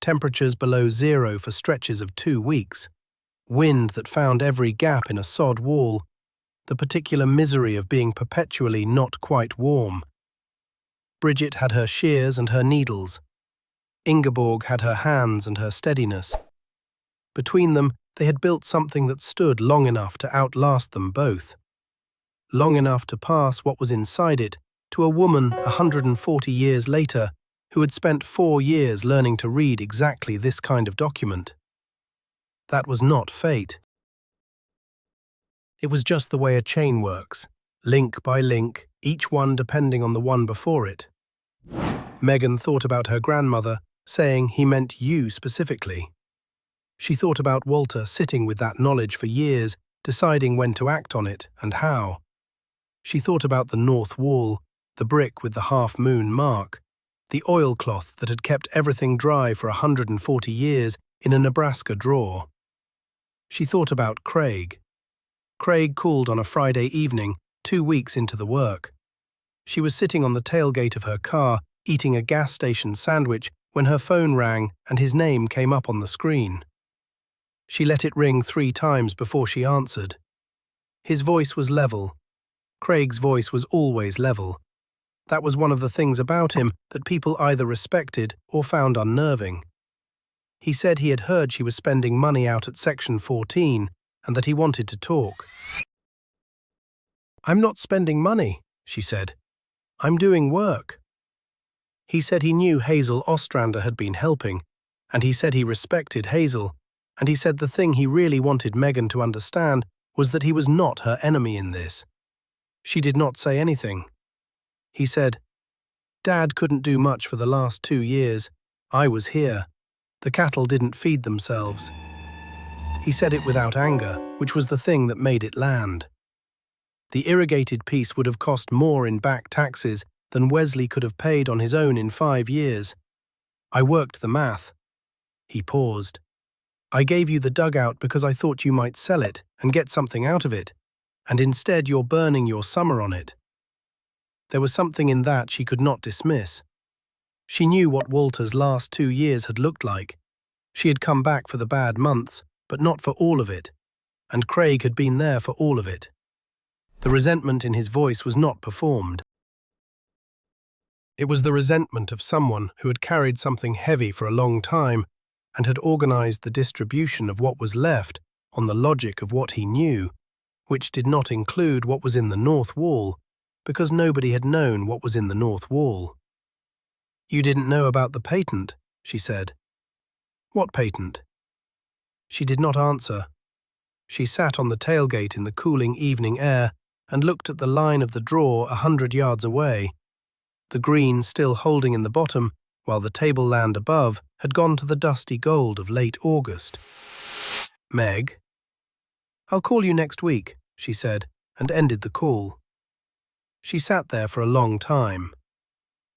Temperatures below zero for stretches of 2 weeks, wind that found every gap in a sod wall, the particular misery of being perpetually not quite warm. Bridget had her shears and her needles. Ingeborg had her hands and her steadiness. Between them, they had built something that stood long enough to outlast them both. Long enough to pass what was inside it to a woman 140 years later who had spent 4 years learning to read exactly this kind of document. That was not fate. It was just the way a chain works, link by link, each one depending on the one before it. Megan thought about her grandmother, saying he meant you specifically. She thought about Walter sitting with that knowledge for years, deciding when to act on it and how. She thought about the north wall, the brick with the half-moon mark, the oilcloth that had kept everything dry for 140 years in a Nebraska drawer. She thought about Craig. Craig called on a Friday evening, 2 weeks into the work. She was sitting on the tailgate of her car, eating a gas station sandwich when her phone rang and his name came up on the screen. She let it ring 3 times before she answered. His voice was level. Craig's voice was always level. That was one of the things about him that people either respected or found unnerving. He said he had heard she was spending money out at Section 14 and that he wanted to talk. "I'm not spending money," she said. "I'm doing work." He said he knew Hazel Ostrander had been helping, and he said he respected Hazel, and he said the thing he really wanted Megan to understand was that he was not her enemy in this. She did not say anything. He said, "Dad couldn't do much for the last 2 years. I was here. The cattle didn't feed themselves." He said it without anger, which was the thing that made it land. The irrigated piece would have cost more in back taxes than Wesley could have paid on his own in 5 years. "I worked the math." He paused. "I gave you the dugout because I thought you might sell it and get something out of it, and instead you're burning your summer on it." There was something in that she could not dismiss. She knew what Walter's last 2 years had looked like. She had come back for the bad months, but not for all of it, and Craig had been there for all of it. The resentment in his voice was not performed. It was the resentment of someone who had carried something heavy for a long time and had organized the distribution of what was left on the logic of what he knew, which did not include what was in the north wall, because nobody had known what was in the north wall. "You didn't know about the patent," she said. "What patent?" She did not answer. She sat on the tailgate in the cooling evening air and looked at the line of the draw 100 yards away, the green still holding in the bottom, while the tableland above had gone to the dusty gold of late August. "Meg?" "I'll call you next week," she said, and ended the call. She sat there for a long time.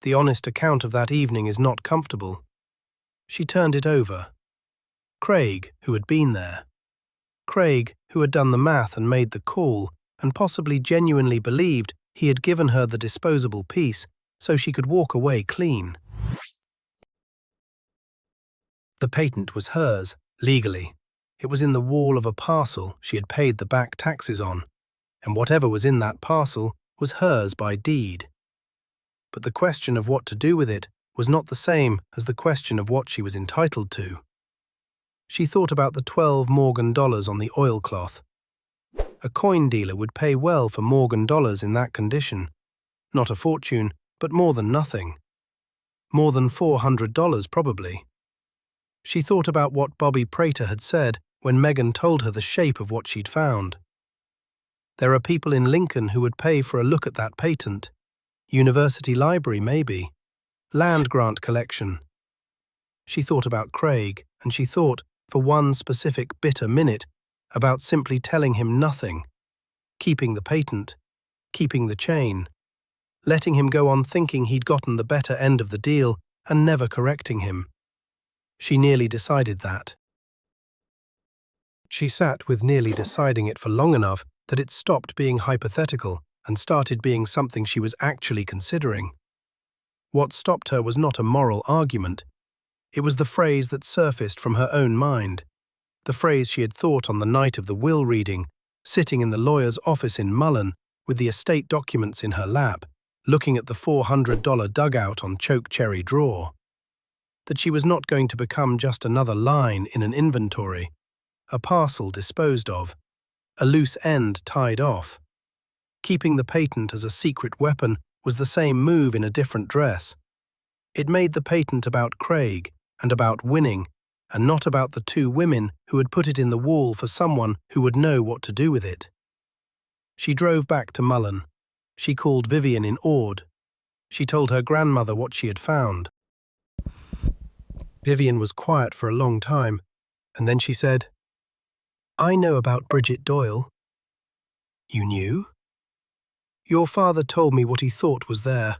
The honest account of that evening is not comfortable. She turned it over. Craig, who had been there. Craig, who had done the math and made the call, and possibly genuinely believed he had given her the disposable piece so she could walk away clean. The patent was hers, legally. It was in the wall of a parcel she had paid the back taxes on, and whatever was in that parcel was hers by deed. But the question of what to do with it was not the same as the question of what she was entitled to. She thought about the 12 Morgan dollars on the oilcloth. A coin dealer would pay well for Morgan dollars in that condition. Not a fortune, but more than nothing. More than $400 probably. She thought about what Bobby Prater had said when Megan told her the shape of what she'd found. There are people in Lincoln who would pay for a look at that patent. University library, maybe. Land grant collection. She thought about Craig, and she thought, for one specific bitter minute, about simply telling him nothing, keeping the patent, keeping the chain, letting him go on thinking he'd gotten the better end of the deal and never correcting him. She nearly decided that. She sat with nearly deciding it for long enough that it stopped being hypothetical and started being something she was actually considering. What stopped her was not a moral argument. It was the phrase that surfaced from her own mind, the phrase she had thought on the night of the will reading, sitting in the lawyer's office in Mullen with the estate documents in her lap, looking at the $400 dugout on Chokecherry drawer. That she was not going to become just another line in an inventory, a parcel disposed of, a loose end tied off. Keeping the patent as a secret weapon was the same move in a different dress. It made the patent about Craig and about winning, and not about the two women who had put it in the wall for someone who would know what to do with it. She drove back to Mullen. She called Vivian in awed. She told her grandmother what she had found. Vivian was quiet for a long time, and then she said, "I know about Bridget Doyle." "You knew?" "Your father told me what he thought was there.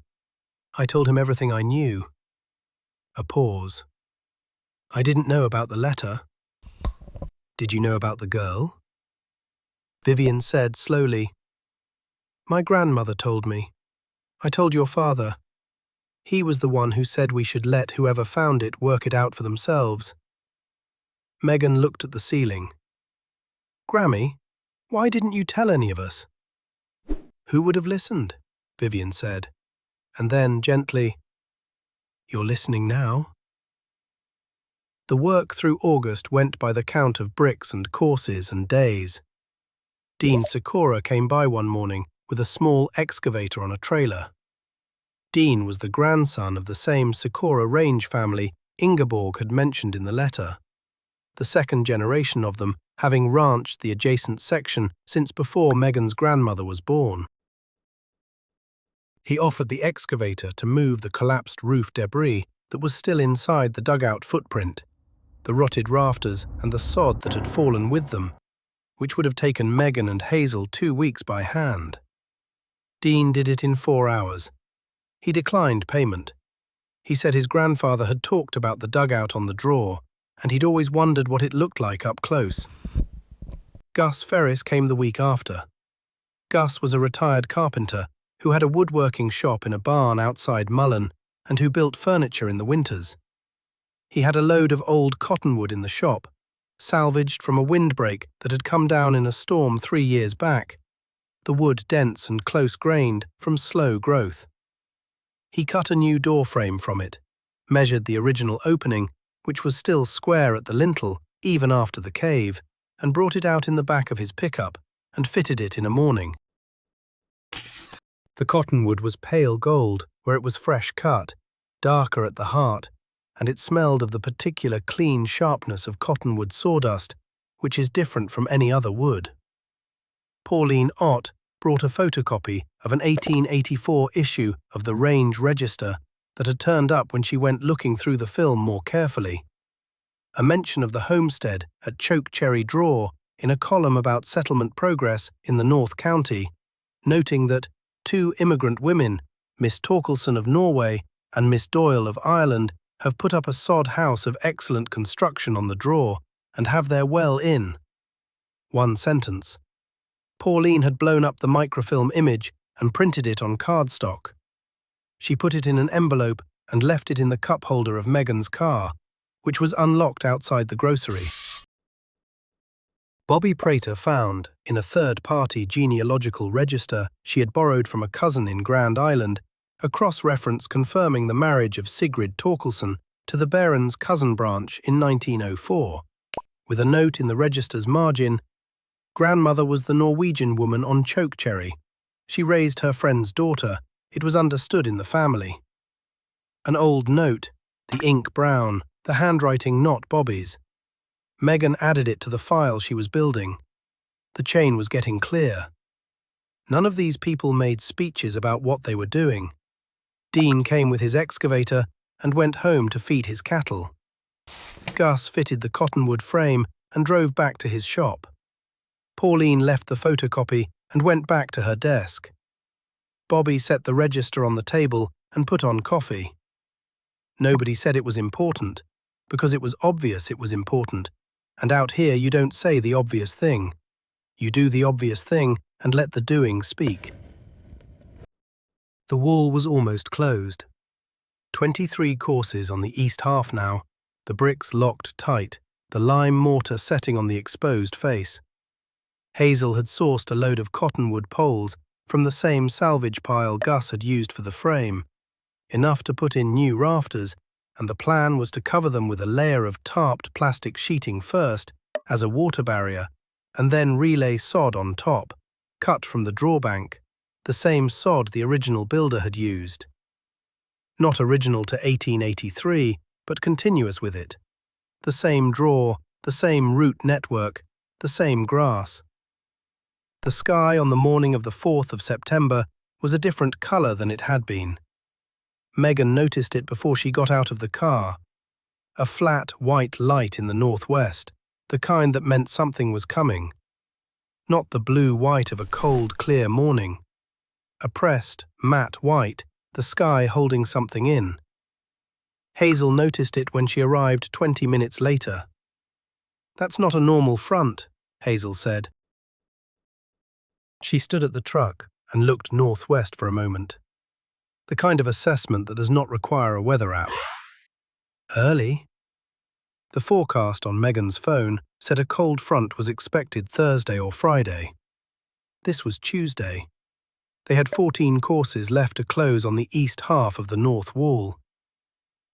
I told him everything I knew." A pause. "I didn't know about the letter." "Did you know about the girl?" Vivian said slowly, "My grandmother told me. I told your father. He was the one who said we should let whoever found it work it out for themselves." Megan looked at the ceiling. "Grammy, why didn't you tell any of us?" "Who would have listened?" Vivian said. And then, gently, "You're listening now." The work through August went by the count of bricks and courses and days. Dean Sikora came by one morning with a small excavator on a trailer. Dean was the grandson of the same Sikora range family Ingeborg had mentioned in the letter, the second generation of them having ranched the adjacent section since before Megan's grandmother was born. He offered the excavator to move the collapsed roof debris that was still inside the dugout footprint, the rotted rafters and the sod that had fallen with them, which would have taken Megan and Hazel 2 weeks by hand. Dean did it in 4 hours. He declined payment. He said his grandfather had talked about the dugout on the drawer, and he'd always wondered what it looked like up close. Gus Ferris came the week after. Gus was a retired carpenter who had a woodworking shop in a barn outside Mullen and who built furniture in the winters. He had a load of old cottonwood in the shop, salvaged from a windbreak that had come down in a storm 3 years back, the wood dense and close-grained from slow growth. He cut a new door frame from it, measured the original opening, which was still square at the lintel even after the cave, and brought it out in the back of his pickup and fitted it in a morning. The cottonwood was pale gold where it was fresh cut, darker at the heart, and it smelled of the particular clean sharpness of cottonwood sawdust, which is different from any other wood. Pauline Ott brought a photocopy of an 1884 issue of the Range Register that had turned up when she went looking through the film more carefully. A mention of the homestead at Chokecherry Draw in a column about settlement progress in the North County, noting that 2 immigrant women, Miss Torkelson of Norway and Miss Doyle of Ireland, have put up a sod house of excellent construction on the draw and have their well in. 1 sentence. Pauline had blown up the microfilm image and printed it on cardstock. She put it in an envelope and left it in the cup holder of Megan's car, which was unlocked outside the grocery. Bobby Prater found, in a third-party genealogical register she had borrowed from a cousin in Grand Island, a cross-reference confirming the marriage of Sigrid Torkelson to the Baron's cousin branch in 1904, with a note in the register's margin, "Grandmother was the Norwegian woman on Chokecherry. She raised her friend's daughter. It was understood in the family." An old note, the ink brown, the handwriting not Bobby's. Megan added it to the file she was building. The chain was getting clear. None of these people made speeches about what they were doing. Dean came with his excavator and went home to feed his cattle. Gus fitted the cottonwood frame and drove back to his shop. Pauline left the photocopy and went back to her desk. Bobby set the register on the table and put on coffee. Nobody said it was important, because it was obvious it was important, and out here you don't say the obvious thing. You do the obvious thing and let the doing speak. The wall was almost closed. 23 courses on the east half now, the bricks locked tight, the lime mortar setting on the exposed face. Hazel had sourced a load of cottonwood poles from the same salvage pile Gus had used for the frame, enough to put in new rafters, and the plan was to cover them with a layer of tarped plastic sheeting first, as a water barrier, and then relay sod on top, cut from the drawbank, the same sod the original builder had used. Not original to 1883, but continuous with it. The same draw, the same root network, the same grass. The sky on the morning of the 4th of September was a different colour than it had been. Megan noticed it before she got out of the car. A flat, white light in the northwest, the kind that meant something was coming. Not the blue-white of a cold, clear morning. A pressed, matte white, the sky holding something in. Hazel noticed it when she arrived 20 minutes later. "That's not a normal front," Hazel said. She stood at the truck and looked northwest for a moment. The kind of assessment that does not require a weather app. Early? The forecast on Megan's phone said a cold front was expected Thursday or Friday. This was Tuesday. They had 14 courses left to close on the east half of the north wall.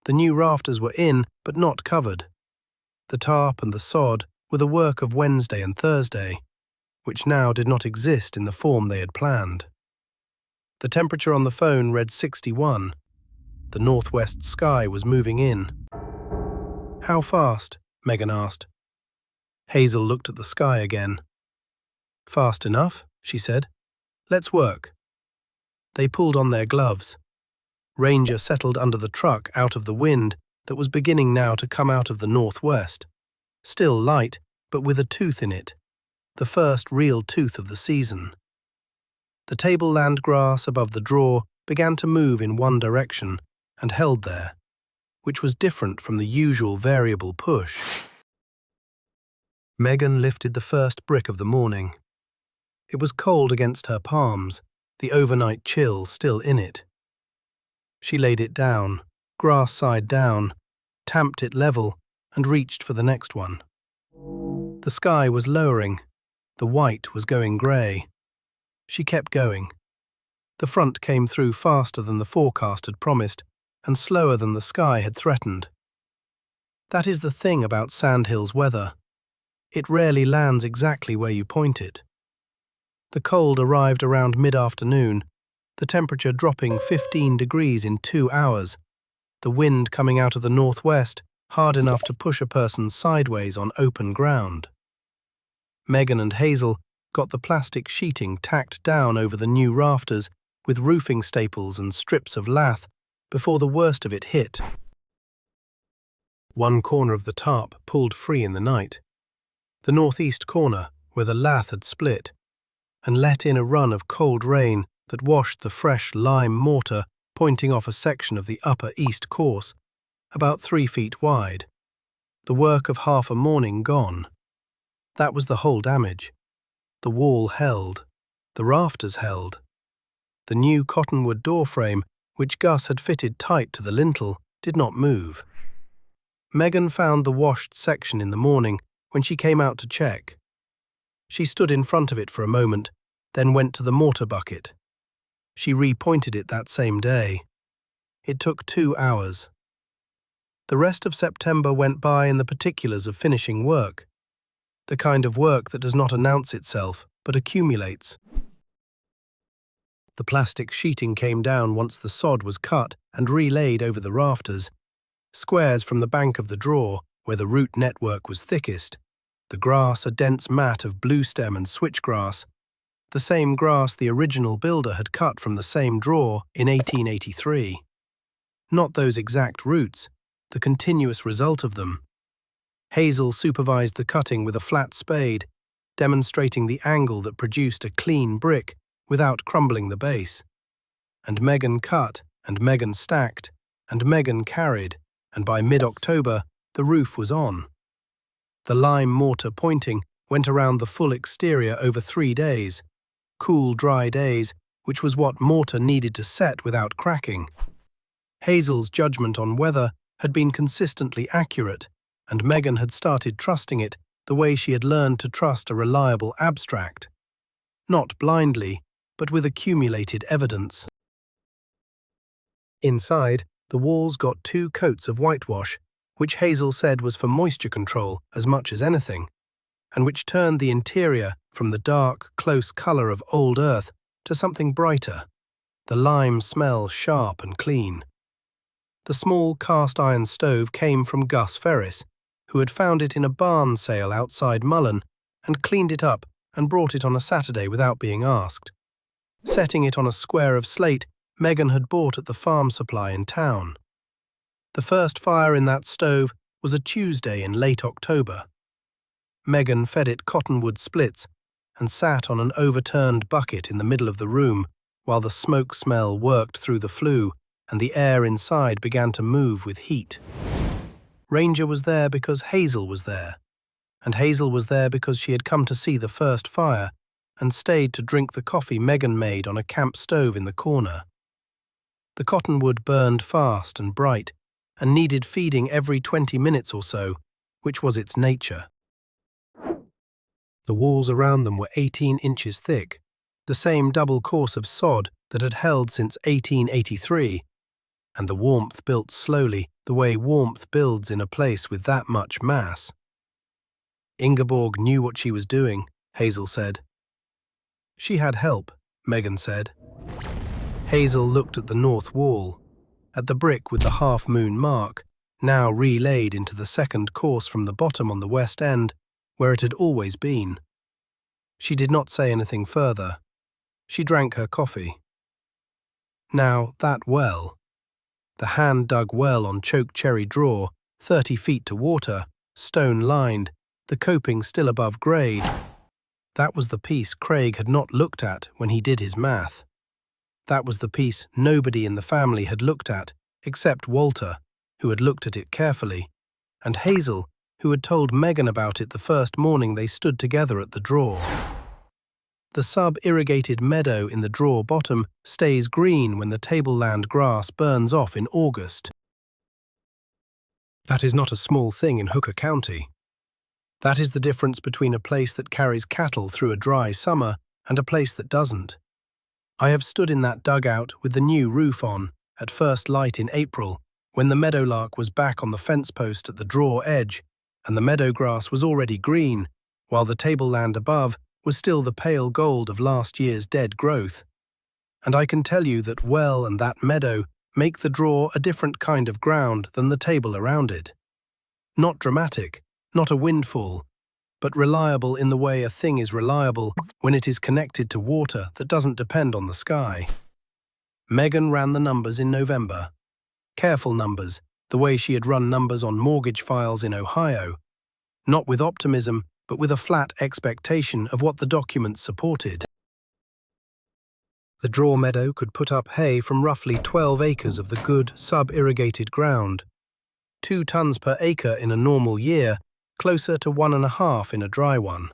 The new rafters were in, but not covered. The tarp and the sod were the work of Wednesday and Thursday, which now did not exist in the form they had planned. The temperature on the phone read 61. The northwest sky was moving in. "How fast?" Megan asked. Hazel looked at the sky again. "Fast enough," she said. "Let's work." They pulled on their gloves. Ranger settled under the truck out of the wind that was beginning now to come out of the northwest. Still light, but with a tooth in it. The first real tooth of the season. The tableland grass above the draw began to move in one direction and held there, which was different from the usual variable push. Megan lifted the first brick of the morning. It was cold against her palms, the overnight chill still in it. She laid it down, grass side down, tamped it level, and reached for the next one. The sky was lowering. The white was going grey. She kept going. The front came through faster than the forecast had promised, and slower than the sky had threatened. That is the thing about Sandhill's weather. It rarely lands exactly where you point it. The cold arrived around mid-afternoon, the temperature dropping 15 degrees in 2 hours, the wind coming out of the northwest hard enough to push a person sideways on open ground. Megan and Hazel got the plastic sheeting tacked down over the new rafters with roofing staples and strips of lath before the worst of it hit. One corner of the tarp pulled free in the night. The northeast corner, where the lath had split, and let in a run of cold rain that washed the fresh lime mortar pointing off a section of the upper east course, about 3 feet wide. The work of half a morning gone. That was the whole damage. The wall held. The rafters held. The new cottonwood door frame, which Gus had fitted tight to the lintel, did not move. Megan found the washed section in the morning when she came out to check. She stood in front of it for a moment, then went to the mortar bucket. She repointed it that same day. It took 2 hours. The rest of September went by in the particulars of finishing work. The kind of work that does not announce itself, but accumulates. The plastic sheeting came down once the sod was cut and relaid over the rafters, squares from the bank of the draw, where the root network was thickest, the grass a dense mat of bluestem and switchgrass, the same grass the original builder had cut from the same draw in 1883. Not those exact roots, the continuous result of them. Hazel supervised the cutting with a flat spade, demonstrating the angle that produced a clean brick without crumbling the base. And Megan cut, and Megan stacked, and Megan carried, and by mid-October, the roof was on. The lime mortar pointing went around the full exterior over 3 days, cool, dry days, which was what mortar needed to set without cracking. Hazel's judgment on weather had been consistently accurate, and Megan had started trusting it the way she had learned to trust a reliable abstract. Not blindly, but with accumulated evidence. Inside, the walls got 2 coats of whitewash, which Hazel said was for moisture control as much as anything, and which turned the interior from the dark, close colour of old earth to something brighter, the lime smell sharp and clean. The small cast-iron stove came from Gus Ferris, who had found it in a barn sale outside Mullen and cleaned it up and brought it on a Saturday without being asked. Setting it on a square of slate Megan had bought at the farm supply in town. The first fire in that stove was a Tuesday in late October. Megan fed it cottonwood splits and sat on an overturned bucket in the middle of the room while the smoke smell worked through the flue and the air inside began to move with heat. Ranger was there because Hazel was there, and Hazel was there because she had come to see the first fire and stayed to drink the coffee Megan made on a camp stove in the corner. The cottonwood burned fast and bright and needed feeding every 20 minutes or so, which was its nature. The walls around them were 18 inches thick, the same double course of sod that had held since 1883, and the warmth built slowly the way warmth builds in a place with that much mass. Ingeborg knew what she was doing, Hazel said. She had help, Megan said. Hazel looked at the north wall, at the brick with the half-moon mark, now relaid into the second course from the bottom on the west end, where it had always been. She did not say anything further. She drank her coffee. Now, that well, the hand-dug well on Chokecherry draw, 30 feet to water, stone-lined, the coping still above grade, that was the piece Craig had not looked at when he did his math. That was the piece nobody in the family had looked at, except Walter, who had looked at it carefully, and Hazel, who had told Megan about it the first morning they stood together at the draw. The sub-irrigated meadow in the draw bottom stays green when the tableland grass burns off in August. That is not a small thing in Hooker County. That is the difference between a place that carries cattle through a dry summer and a place that doesn't. I have stood in that dugout with the new roof on, at first light in April, when the meadowlark was back on the fence post at the draw edge, and the meadow grass was already green, while the tableland above was still the pale gold of last year's dead growth. And I can tell you that well and that meadow make the draw a different kind of ground than the table around it. Not dramatic, not a windfall, but reliable in the way a thing is reliable when it is connected to water that doesn't depend on the sky. Megan ran the numbers in November. Careful numbers, the way she had run numbers on mortgage files in Ohio. Not with optimism, but with a flat expectation of what the documents supported. The draw meadow could put up hay from roughly 12 acres of the good, sub-irrigated ground. 2 tons per acre in a normal year, closer to 1.5 in a dry one.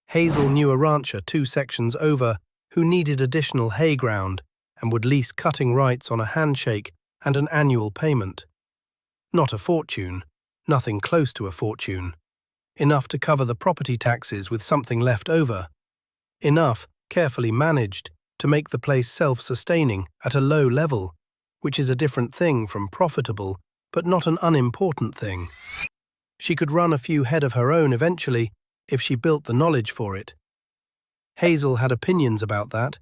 Hazel knew a rancher 2 sections over who needed additional hay ground and would lease cutting rights on a handshake and an annual payment. Not a fortune, nothing close to a fortune. Enough to cover the property taxes with something left over. Enough, carefully managed, to make the place self-sustaining at a low level, which is a different thing from profitable, but not an unimportant thing. She could run a few head of her own eventually, if she built the knowledge for it. Hazel had opinions about that,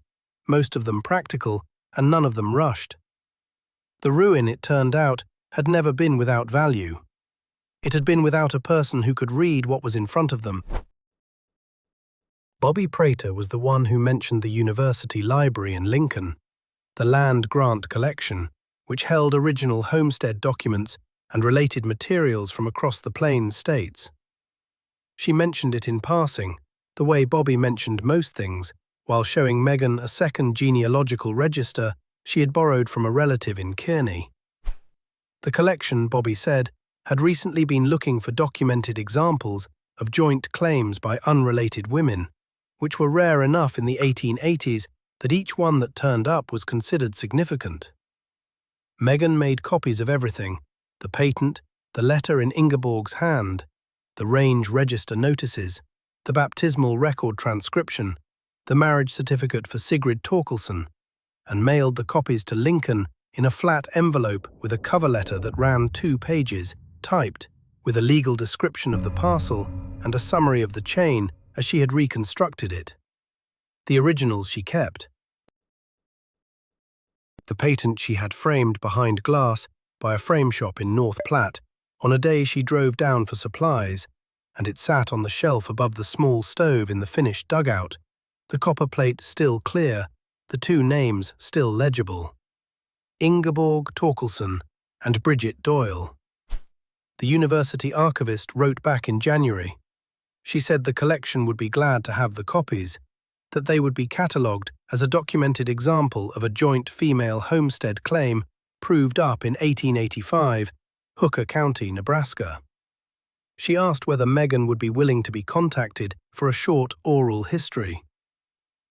most of them practical, and none of them rushed. The ruin, it turned out, had never been without value. It had been without a person who could read what was in front of them. Bobby Prater was the one who mentioned the university library in Lincoln, the land grant collection, which held original homestead documents and related materials from across the Plains states. She mentioned it in passing, the way Bobby mentioned most things, while showing Megan a second genealogical register she had borrowed from a relative in Kearney. The collection, Bobby said, had recently been looking for documented examples of joint claims by unrelated women, which were rare enough in the 1880s that each one that turned up was considered significant. Megan made copies of everything: the patent, the letter in Ingeborg's hand, the range register notices, the baptismal record transcription, the marriage certificate for Sigrid Torkelson, and mailed the copies to Lincoln in a flat envelope with a cover letter that ran 2 pages, typed, with a legal description of the parcel and a summary of the chain as she had reconstructed it. The originals she kept. The patent she had framed behind glass by a frame shop in North Platte on a day she drove down for supplies, and it sat on the shelf above the small stove in the finished dugout, the copper plate still clear, the 2 names still legible: Ingeborg Torkelson and Bridget Doyle. The university archivist wrote back in January. She said the collection would be glad to have the copies, that they would be catalogued as a documented example of a joint female homestead claim proved up in 1885, Hooker County, Nebraska. She asked whether Megan would be willing to be contacted for a short oral history.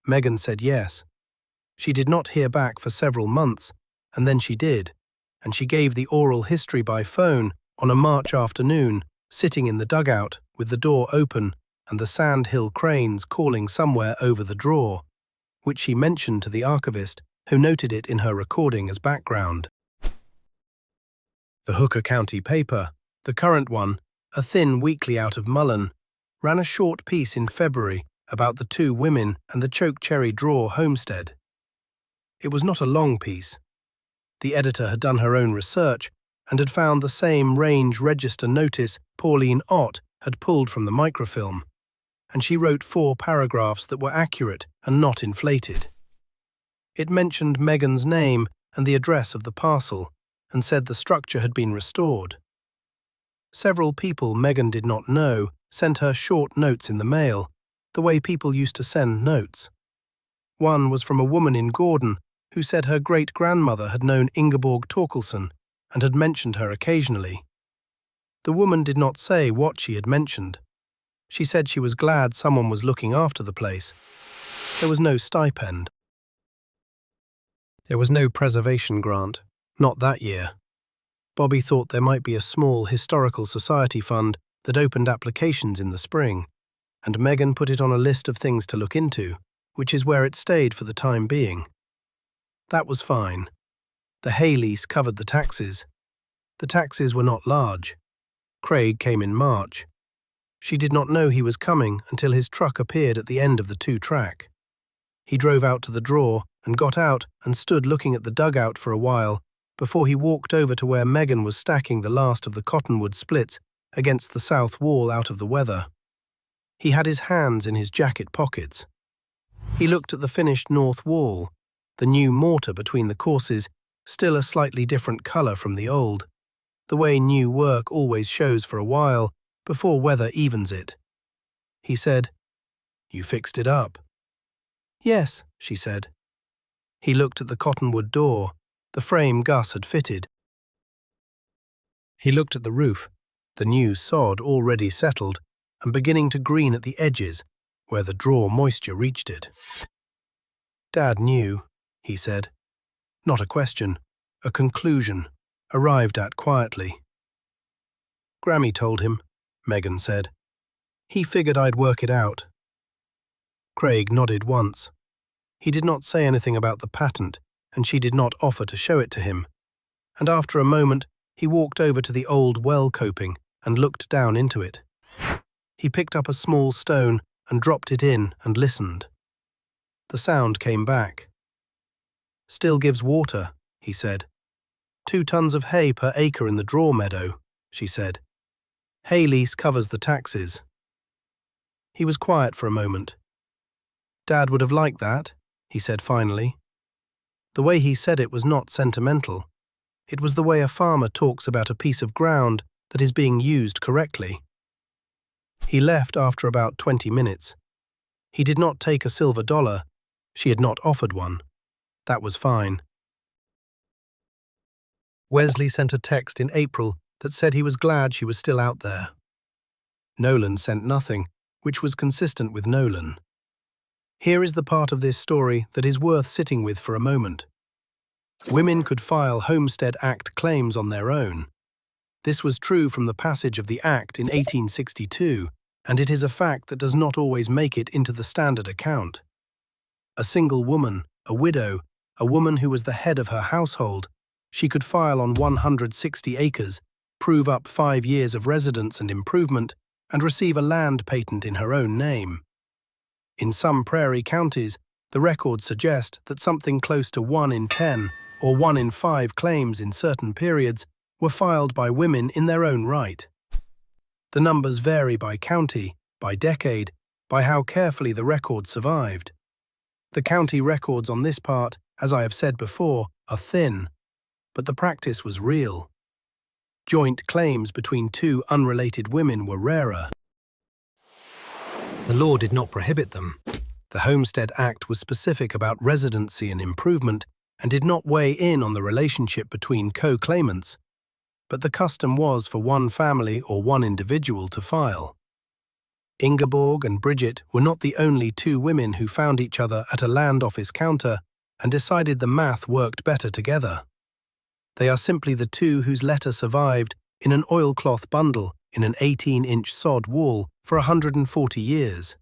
Megan said yes. She did not hear back for several months, and then she did, and she gave the oral history by phone on a March afternoon, sitting in the dugout with the door open and the sand hill cranes calling somewhere over the draw, which she mentioned to the archivist, who noted it in her recording as background. The Hooker County paper, the current one, a thin weekly out of Mullen, ran a short piece in February about the 2 women and the Chokecherry draw homestead. It was not a long piece. The editor had done her own research and had found the same range register notice Pauline Ott had pulled from the microfilm, and she wrote 4 paragraphs that were accurate and not inflated. It mentioned Megan's name and the address of the parcel, and said the structure had been restored. Several people Megan did not know sent her short notes in the mail, the way people used to send notes. One was from a woman in Gordon who said her great-grandmother had known Ingeborg Torkelson and had mentioned her occasionally. The woman did not say what she had mentioned. She said she was glad someone was looking after the place. There was no stipend. There was no preservation grant, not that year. Bobby thought there might be a small historical society fund that opened applications in the spring, and Megan put it on a list of things to look into, which is where it stayed for the time being. That was fine. The hay lease covered the taxes. The taxes were not large. Craig came in March. She did not know he was coming until his truck appeared at the end of the 2-track. He drove out to the draw and got out and stood looking at the dugout for a while before he walked over to where Megan was stacking the last of the cottonwood splits against the south wall out of the weather. He had his hands in his jacket pockets. He looked at the finished north wall, the new mortar between the courses, still a slightly different colour from the old, the way new work always shows for a while before weather evens it. He said, "You fixed it up." "Yes," she said. He looked at the cottonwood door, the frame Gus had fitted. He looked at the roof, the new sod already settled and beginning to green at the edges where the draw moisture reached it. "Dad knew," he said. Not a question, a conclusion, arrived at quietly. "Grammy told him," Megan said. "He figured I'd work it out." Craig nodded once. He did not say anything about the patent, and she did not offer to show it to him. And after a moment, he walked over to the old well coping and looked down into it. He picked up a small stone and dropped it in and listened. The sound came back. "Still gives water," he said. 2 tons of hay per acre in the draw meadow," she said. "Hay lease covers the taxes." He was quiet for a moment. "Dad would have liked that," he said finally. The way he said it was not sentimental. It was the way a farmer talks about a piece of ground that is being used correctly. He left after about 20 minutes. He did not take a silver dollar. She had not offered one. That was fine. Wesley sent a text in April that said he was glad she was still out there. Nolan sent nothing, which was consistent with Nolan. Here is the part of this story that is worth sitting with for a moment. Women could file Homestead Act claims on their own. This was true from the passage of the Act in 1862, and it is a fact that does not always make it into the standard account. A single woman, a widow, a woman who was the head of her household, she could file on 160 acres, prove up 5 years of residence and improvement, and receive a land patent in her own name. In some prairie counties, the records suggest that something close to 1 in 10 or 1 in 5 claims in certain periods were filed by women in their own right. The numbers vary by county, by decade, by how carefully the records survived. The county records on this part, as I have said before, are thin, but the practice was real. Joint claims between 2 unrelated women were rarer. The law did not prohibit them. The Homestead Act was specific about residency and improvement and did not weigh in on the relationship between co-claimants, but the custom was for one family or one individual to file. Ingeborg and Bridget were not the only 2 women who found each other at a land office counter and decided the math worked better together. They are simply the 2 whose letter survived in an oilcloth bundle in an 18-inch sod wall for 140 years.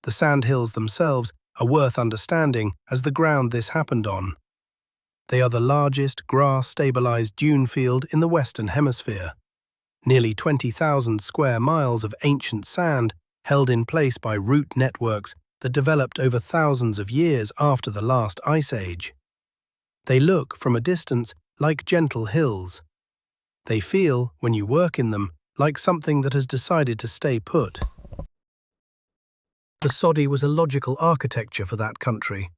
The sandhills themselves are worth understanding as the ground this happened on. They are the largest grass-stabilized dune field in the Western Hemisphere. Nearly 20,000 square miles of ancient sand held in place by root networks that developed over thousands of years after the last ice age. They look, from a distance, like gentle hills. They feel, when you work in them, like something that has decided to stay put. The soddy was a logical architecture for that country.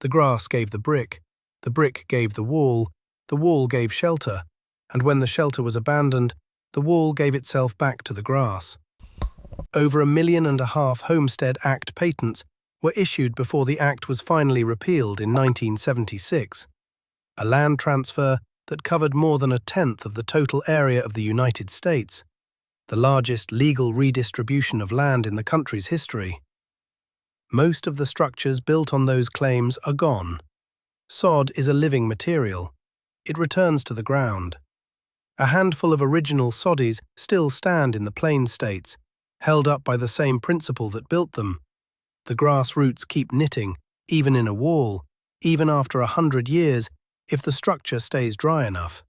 The grass gave the brick gave the wall gave shelter, and when the shelter was abandoned, the wall gave itself back to the grass. Over 1.5 million Homestead Act patents were issued before the Act was finally repealed in 1976, a land transfer that covered more than 1/10 of the total area of the United States, the largest legal redistribution of land in the country's history. Most of the structures built on those claims are gone. Sod is a living material. It returns to the ground. A handful of original soddies still stand in the plain states, held up by the same principle that built them. The grass roots keep knitting, even in a wall, even after 100 years, if the structure stays dry enough.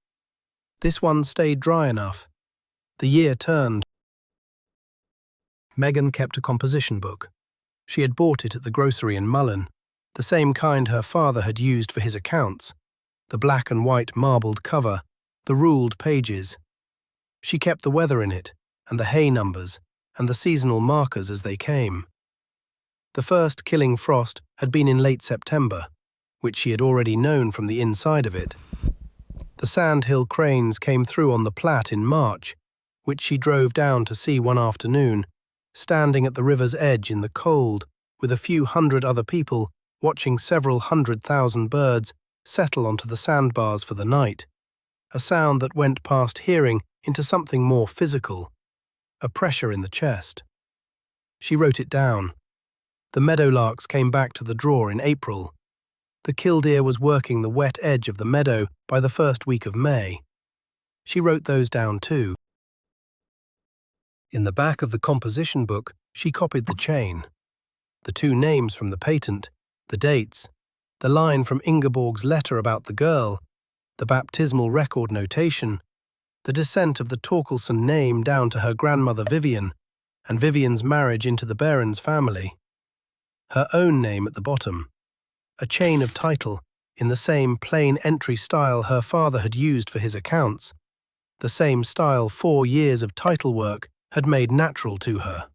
This one stayed dry enough. The year turned. Megan kept a composition book. She had bought it at the grocery in Mullen, the same kind her father had used for his accounts, the black and white marbled cover, the ruled pages. She kept the weather in it, and the hay numbers, and the seasonal markers as they came. The first killing frost had been in late September, which she had already known from the inside of it. The sandhill cranes came through on the Platte in March, which she drove down to see one afternoon, standing at the river's edge in the cold, with a few hundred other people watching several 100,000 birds settle onto the sandbars for the night, a sound that went past hearing into something more physical, a pressure in the chest. She wrote it down. The meadowlarks came back to the drawer in April. The killdeer was working the wet edge of the meadow by the first week of May. She wrote those down too. In the back of the composition book, she copied the chain, the 2 names from the patent, the dates, the line from Ingeborg's letter about the girl, the baptismal record notation, the descent of the Torkelson name down to her grandmother Vivian, and Vivian's marriage into the Behrens family. Her own name at the bottom, a chain of title in the same plain entry style her father had used for his accounts, the same style 4 years of title work had made natural to her.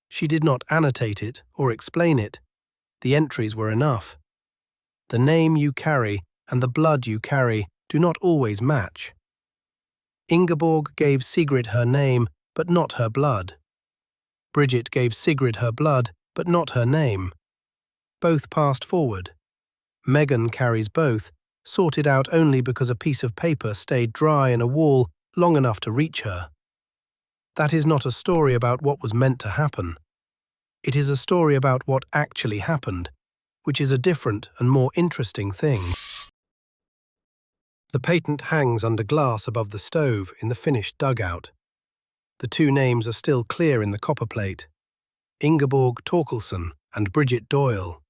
She did not annotate it or explain it. The entries were enough. The name you carry and the blood you carry do not always match. Ingeborg gave Sigrid her name, but not her blood. Bridget gave Sigrid her blood, but not her name. Both passed forward. Megan carries both, sorted out only because a piece of paper stayed dry in a wall long enough to reach her. That is not a story about what was meant to happen. It is a story about what actually happened, which is a different and more interesting thing. The patent hangs under glass above the stove in the finished dugout. The two names are still clear in the copperplate: Ingeborg Torkelson and Bridget Doyle.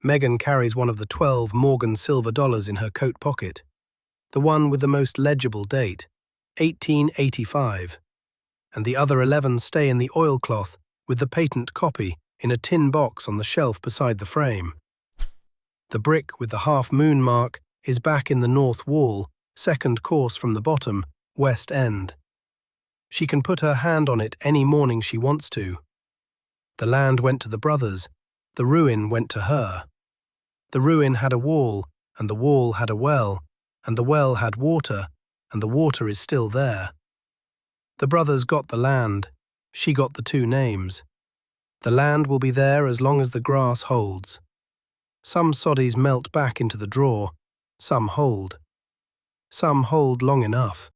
Megan carries one of the 12 Morgan silver dollars in her coat pocket, the one with the most legible date, 1885, and the other 11 stay in the oilcloth with the patent copy in a tin box on the shelf beside the frame. The brick with the half-moon mark is back in the north wall, second course from the bottom, west end. She can put her hand on it any morning she wants to. The land went to the brothers, the ruin went to her. The ruin had a wall, and the wall had a well, and the well had water, and the water is still there. The brothers got the land, she got the two names. The land will be there as long as the grass holds. Some soddies melt back into the drawer, some hold. Some hold long enough.